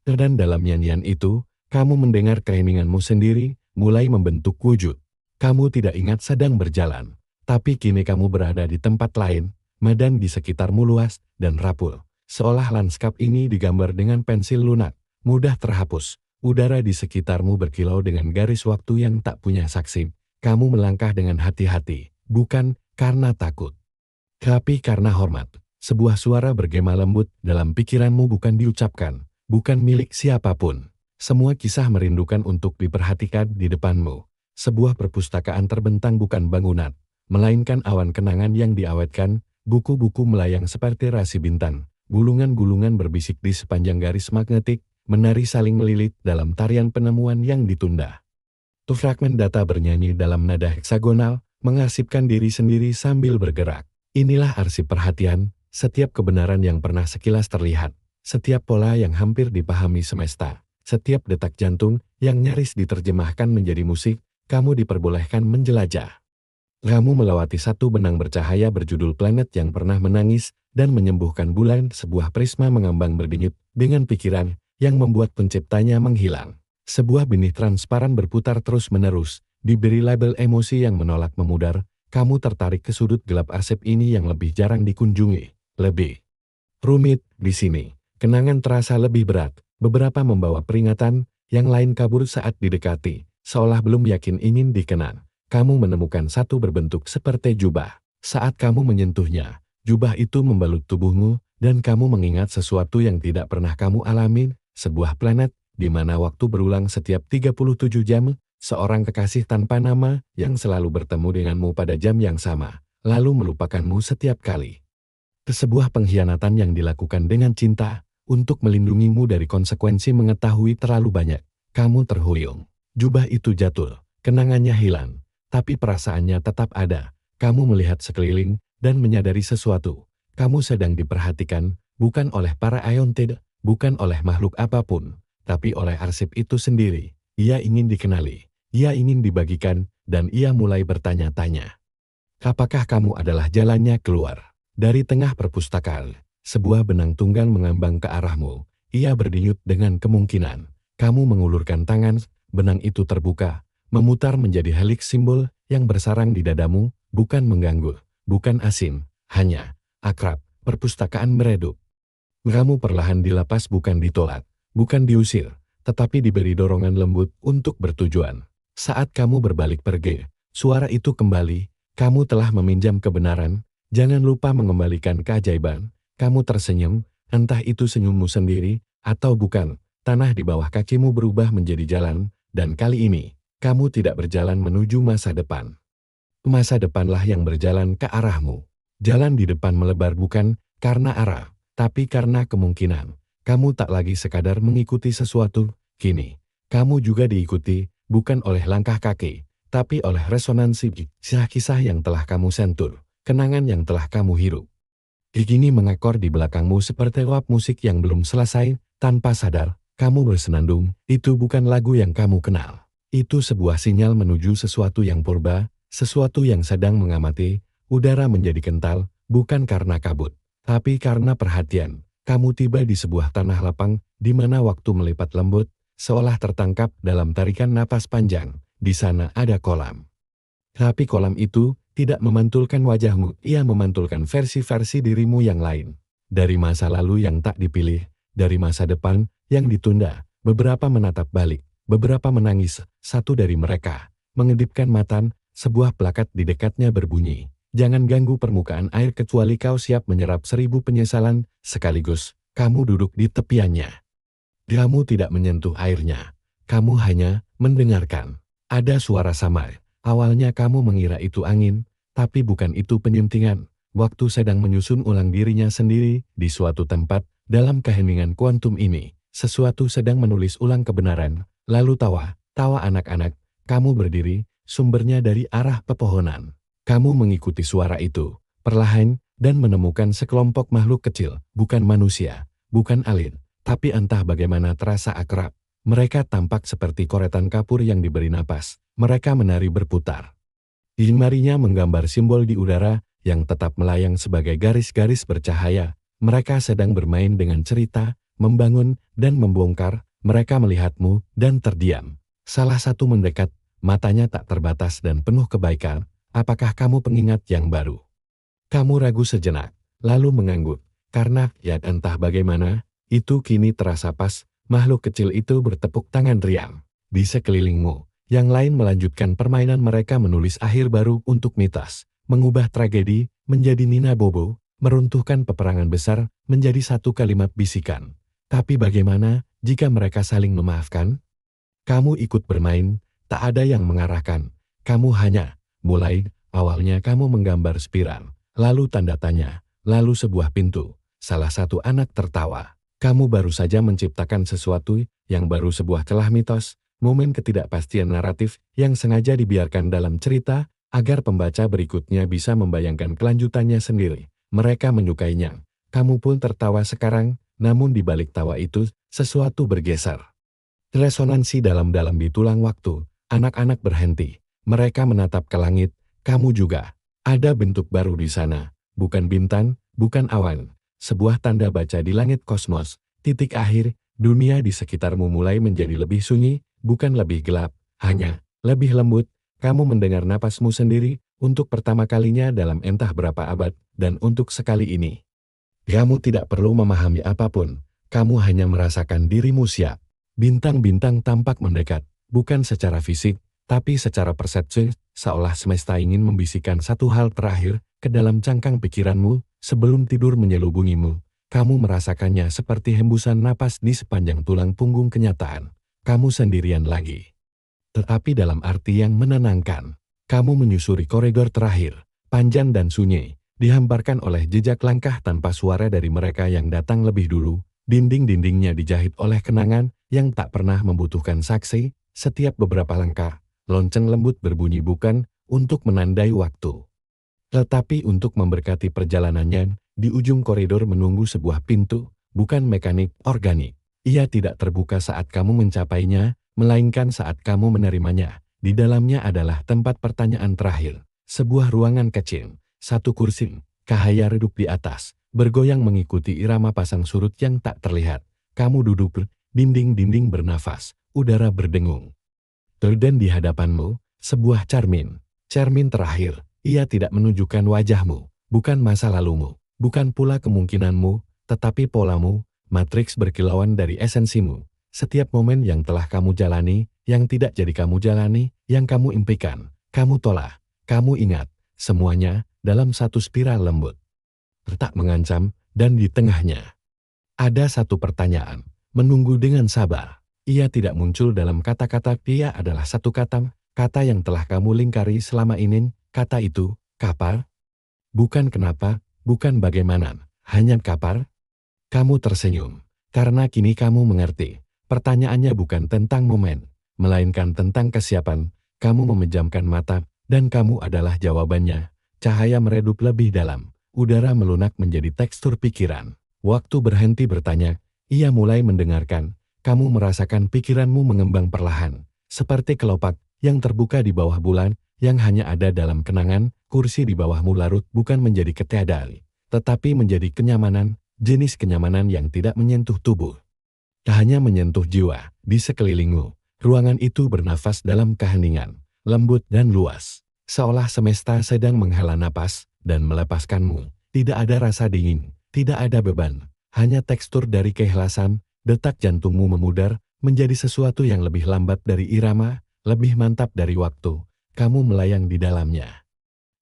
Dan dalam nyanyian itu, kamu mendengar keheninganmu sendiri, mulai membentuk wujud. Kamu tidak ingat sedang berjalan, tapi kini kamu berada di tempat lain, medan di sekitarmu luas dan rapuh, seolah lanskap ini digambar dengan pensil lunak. Mudah terhapus, udara di sekitarmu berkilau dengan garis waktu yang tak punya saksi. Kamu melangkah dengan hati-hati, bukan karena takut, tapi karena hormat. Sebuah suara bergema lembut dalam pikiranmu bukan diucapkan, bukan milik siapapun. Semua kisah merindukan untuk diperhatikan di depanmu. Sebuah perpustakaan terbentang bukan bangunan, melainkan awan kenangan yang diawetkan, buku-buku melayang seperti rasi bintang, gulungan-gulungan berbisik di sepanjang garis magnetik, menari saling melilit dalam tarian penemuan yang ditunda. Fragmen data bernyanyi dalam nada heksagonal, mengarsipkan diri sendiri sambil bergerak. Inilah arsip perhatian, setiap kebenaran yang pernah sekilas terlihat, Setiap pola yang hampir dipahami semesta, setiap detak jantung yang nyaris diterjemahkan menjadi musik, kamu diperbolehkan menjelajah. Kamu melewati satu benang bercahaya berjudul planet yang pernah menangis dan menyembuhkan bulan, sebuah prisma mengambang berdenyut dengan pikiran yang membuat penciptanya menghilang. Sebuah benih transparan berputar terus-menerus, diberi label emosi yang menolak memudar. Kamu tertarik ke sudut gelap arsip ini yang lebih jarang dikunjungi, lebih rumit di sini. Kenangan terasa lebih berat, beberapa membawa peringatan, yang lain kabur saat didekati, seolah belum yakin ingin dikenang. Kamu menemukan satu berbentuk seperti jubah. Saat kamu menyentuhnya, jubah itu membalut tubuhmu, dan kamu mengingat sesuatu yang tidak pernah kamu alami, sebuah planet, di mana waktu berulang setiap 37 jam, seorang kekasih tanpa nama yang selalu bertemu denganmu pada jam yang sama, lalu melupakanmu setiap kali. Sebuah pengkhianatan yang dilakukan dengan cinta, untuk melindungimu dari konsekuensi mengetahui terlalu banyak. Kamu terhuyung. Jubah itu jatuh, kenangannya hilang, tapi perasaannya tetap ada. Kamu melihat sekeliling, dan menyadari sesuatu. Kamu sedang diperhatikan, bukan oleh para Aeonid, bukan oleh makhluk apapun, tapi oleh arsip itu sendiri. Ia ingin dikenali, ia ingin dibagikan, dan ia mulai bertanya-tanya. Apakah kamu adalah jalannya keluar? Dari tengah perpustakaan, sebuah benang tunggal mengambang ke arahmu. Ia berdenyut dengan kemungkinan. Kamu mengulurkan tangan, benang itu terbuka, memutar menjadi heliks simbol yang bersarang di dadamu, bukan mengganggu, bukan asing, hanya akrab. Perpustakaan meredup. Kamu perlahan dilepas, bukan ditolak, bukan diusir, tetapi diberi dorongan lembut untuk bertujuan. Saat kamu berbalik pergi, suara itu kembali. Kamu telah meminjam kebenaran, jangan lupa mengembalikan keajaiban. Kamu tersenyum, entah itu senyummu sendiri, atau bukan. Tanah di bawah kakimu berubah menjadi jalan, dan kali ini, kamu tidak berjalan menuju masa depan. Masa depanlah yang berjalan ke arahmu. Jalan di depan melebar bukan karena arah, tapi karena kemungkinan. Kamu tak lagi sekadar mengikuti sesuatu, kini, kamu juga diikuti, bukan oleh langkah kaki, tapi oleh resonansi kisah-kisah yang telah kamu sentuh, kenangan yang telah kamu hirup. Kini mengakor di belakangmu seperti uap musik yang belum selesai. Tanpa sadar, kamu bersenandung. Itu bukan lagu yang kamu kenal. Itu sebuah sinyal menuju sesuatu yang purba, sesuatu yang sedang mengamati. Udara menjadi kental, bukan karena kabut, tapi karena perhatian. Kamu tiba di sebuah tanah lapang, di mana waktu melipat lembut, seolah tertangkap dalam tarikan napas panjang. Di sana ada kolam. Tapi kolam itu tidak memantulkan wajahmu, ia memantulkan versi-versi dirimu yang lain. Dari masa lalu yang tak dipilih, dari masa depan yang ditunda. Beberapa menatap balik, beberapa menangis. Satu dari mereka mengedipkan mata, sebuah plakat di dekatnya berbunyi, "Jangan ganggu permukaan air kecuali kau siap menyerap 1000 penyesalan sekaligus." Kamu duduk di tepiannya. Kamu tidak menyentuh airnya. Kamu hanya mendengarkan. Ada suara samar. Awalnya kamu mengira itu angin, tapi bukan itu penyuntingan. Waktu sedang menyusun ulang dirinya sendiri di suatu tempat, dalam keheningan kuantum ini, sesuatu sedang menulis ulang kebenaran. Lalu tawa anak-anak, kamu berdiri, sumbernya dari arah pepohonan. Kamu mengikuti suara itu, perlahan, dan menemukan sekelompok makhluk kecil, bukan manusia, bukan alien, tapi entah bagaimana terasa akrab. Mereka tampak seperti koretan kapur yang diberi napas. Mereka menari berputar. Jemarinya menggambar simbol di udara yang tetap melayang sebagai garis-garis bercahaya. Mereka sedang bermain dengan cerita, membangun, dan membongkar. Mereka melihatmu dan terdiam. Salah satu mendekat, matanya tak terbatas dan penuh kebaikan. "Apakah kamu pengingat yang baru?" Kamu ragu sejenak, lalu mengangguk. Karena, ya entah bagaimana, itu kini terasa pas. Makhluk kecil itu bertepuk tangan riang. Di sekelilingmu, yang lain melanjutkan permainan mereka, menulis akhir baru untuk mitos, mengubah tragedi menjadi nina bobo, meruntuhkan peperangan besar menjadi satu kalimat bisikan. Tapi bagaimana jika mereka saling memaafkan? Kamu ikut bermain, tak ada yang mengarahkan. Kamu hanya mulai. Awalnya kamu menggambar spiral, lalu tanda tanya, lalu sebuah pintu. Salah satu anak tertawa. Kamu baru saja menciptakan sesuatu yang baru, sebuah celah mitos, momen ketidakpastian naratif yang sengaja dibiarkan dalam cerita agar pembaca berikutnya bisa membayangkan kelanjutannya sendiri. Mereka menyukainya. Kamu pun tertawa sekarang, namun di balik tawa itu, sesuatu bergeser. Resonansi dalam-dalam di tulang waktu, anak-anak berhenti. Mereka menatap ke langit, kamu juga. Ada bentuk baru di sana, bukan bintang, bukan awan. Sebuah tanda baca di langit kosmos, titik akhir, dunia di sekitarmu mulai menjadi lebih sunyi, bukan lebih gelap, hanya lebih lembut. Kamu mendengar napasmu sendiri, untuk pertama kalinya dalam entah berapa abad, dan untuk sekali ini. Kamu tidak perlu memahami apapun, kamu hanya merasakan dirimu siap. Bintang-bintang tampak mendekat, bukan secara fisik, tapi secara persepsi, seolah semesta ingin membisikkan satu hal terakhir ke dalam cangkang pikiranmu sebelum tidur menyelubungimu. Kamu merasakannya seperti hembusan napas di sepanjang tulang punggung kenyataan. Kamu sendirian lagi. Tetapi dalam arti yang menenangkan. Kamu menyusuri koridor terakhir, panjang dan sunyi, dihamparkan oleh jejak langkah tanpa suara dari mereka yang datang lebih dulu. Dinding-dindingnya dijahit oleh kenangan yang tak pernah membutuhkan saksi. Setiap beberapa langkah, lonceng lembut berbunyi bukan untuk menandai waktu, tetapi untuk memberkati perjalanannya. Di ujung koridor menunggu sebuah pintu, bukan mekanik, organik. Ia tidak terbuka saat kamu mencapainya, melainkan saat kamu menerimanya. Di dalamnya adalah tempat pertanyaan terakhir. Sebuah ruangan kecil, satu kursi, cahaya redup di atas, bergoyang mengikuti irama pasang surut yang tak terlihat. Kamu duduk, dinding-dinding bernafas, udara berdengung. Dan di hadapanmu, sebuah cermin. Cermin terakhir, ia tidak menunjukkan wajahmu, bukan masa lalumu, bukan pula kemungkinanmu, tetapi polamu, matriks berkilauan dari esensimu. Setiap momen yang telah kamu jalani, yang tidak jadi kamu jalani, yang kamu impikan, kamu tolak, kamu ingat, semuanya dalam satu spiral lembut. Tak mengancam, dan di tengahnya ada satu pertanyaan, menunggu dengan sabar. Ia tidak muncul dalam kata-kata, dia adalah satu kata yang telah kamu lingkari selama ini. Kata itu, kapan? Bukan kenapa, bukan bagaimana, hanya kapan? Kamu tersenyum, karena kini kamu mengerti. Pertanyaannya bukan tentang momen, melainkan tentang kesiapan. Kamu memejamkan mata, dan kamu adalah jawabannya. Cahaya meredup lebih dalam, udara melunak menjadi tekstur pikiran. Waktu berhenti bertanya, ia mulai mendengarkan. Kamu merasakan pikiranmu mengembang perlahan, seperti kelopak yang terbuka di bawah bulan, yang hanya ada dalam kenangan. Kursi di bawahmu larut bukan menjadi ketiadaan, tetapi menjadi kenyamanan, jenis kenyamanan yang tidak menyentuh tubuh. Hanya menyentuh jiwa. Di sekelilingmu, ruangan itu bernafas dalam keheningan, lembut dan luas. Seolah semesta sedang menghela napas dan melepaskanmu. Tidak ada rasa dingin, tidak ada beban, hanya tekstur dari keikhlasan. Detak jantungmu memudar menjadi sesuatu yang lebih lambat dari irama, lebih mantap dari waktu. Kamu melayang di dalamnya.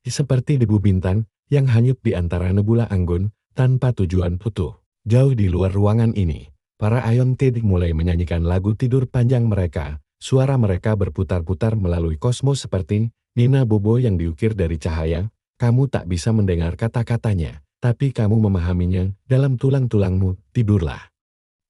Seperti debu bintang yang hanyut di antara nebula anggun tanpa tujuan utuh. Jauh di luar ruangan ini, para ayon tidik mulai menyanyikan lagu tidur panjang mereka. Suara mereka berputar-putar melalui kosmos seperti nina bobo yang diukir dari cahaya. Kamu tak bisa mendengar kata-katanya, tapi kamu memahaminya dalam tulang-tulangmu. Tidurlah.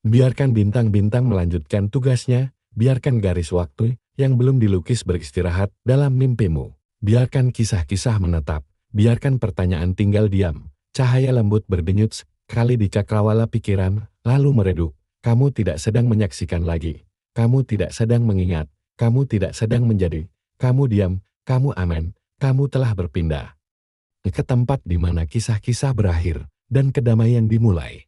Biarkan bintang-bintang melanjutkan tugasnya, biarkan garis waktu yang belum dilukis beristirahat dalam mimpimu. Biarkan kisah-kisah menetap, biarkan pertanyaan tinggal diam. Cahaya lembut berdenyut sekali di cakrawala pikiran, lalu meredup. Kamu tidak sedang menyaksikan lagi. Kamu tidak sedang mengingat. Kamu tidak sedang menjadi. Kamu diam, kamu aman, kamu telah berpindah ke tempat di mana kisah-kisah berakhir dan kedamaian dimulai.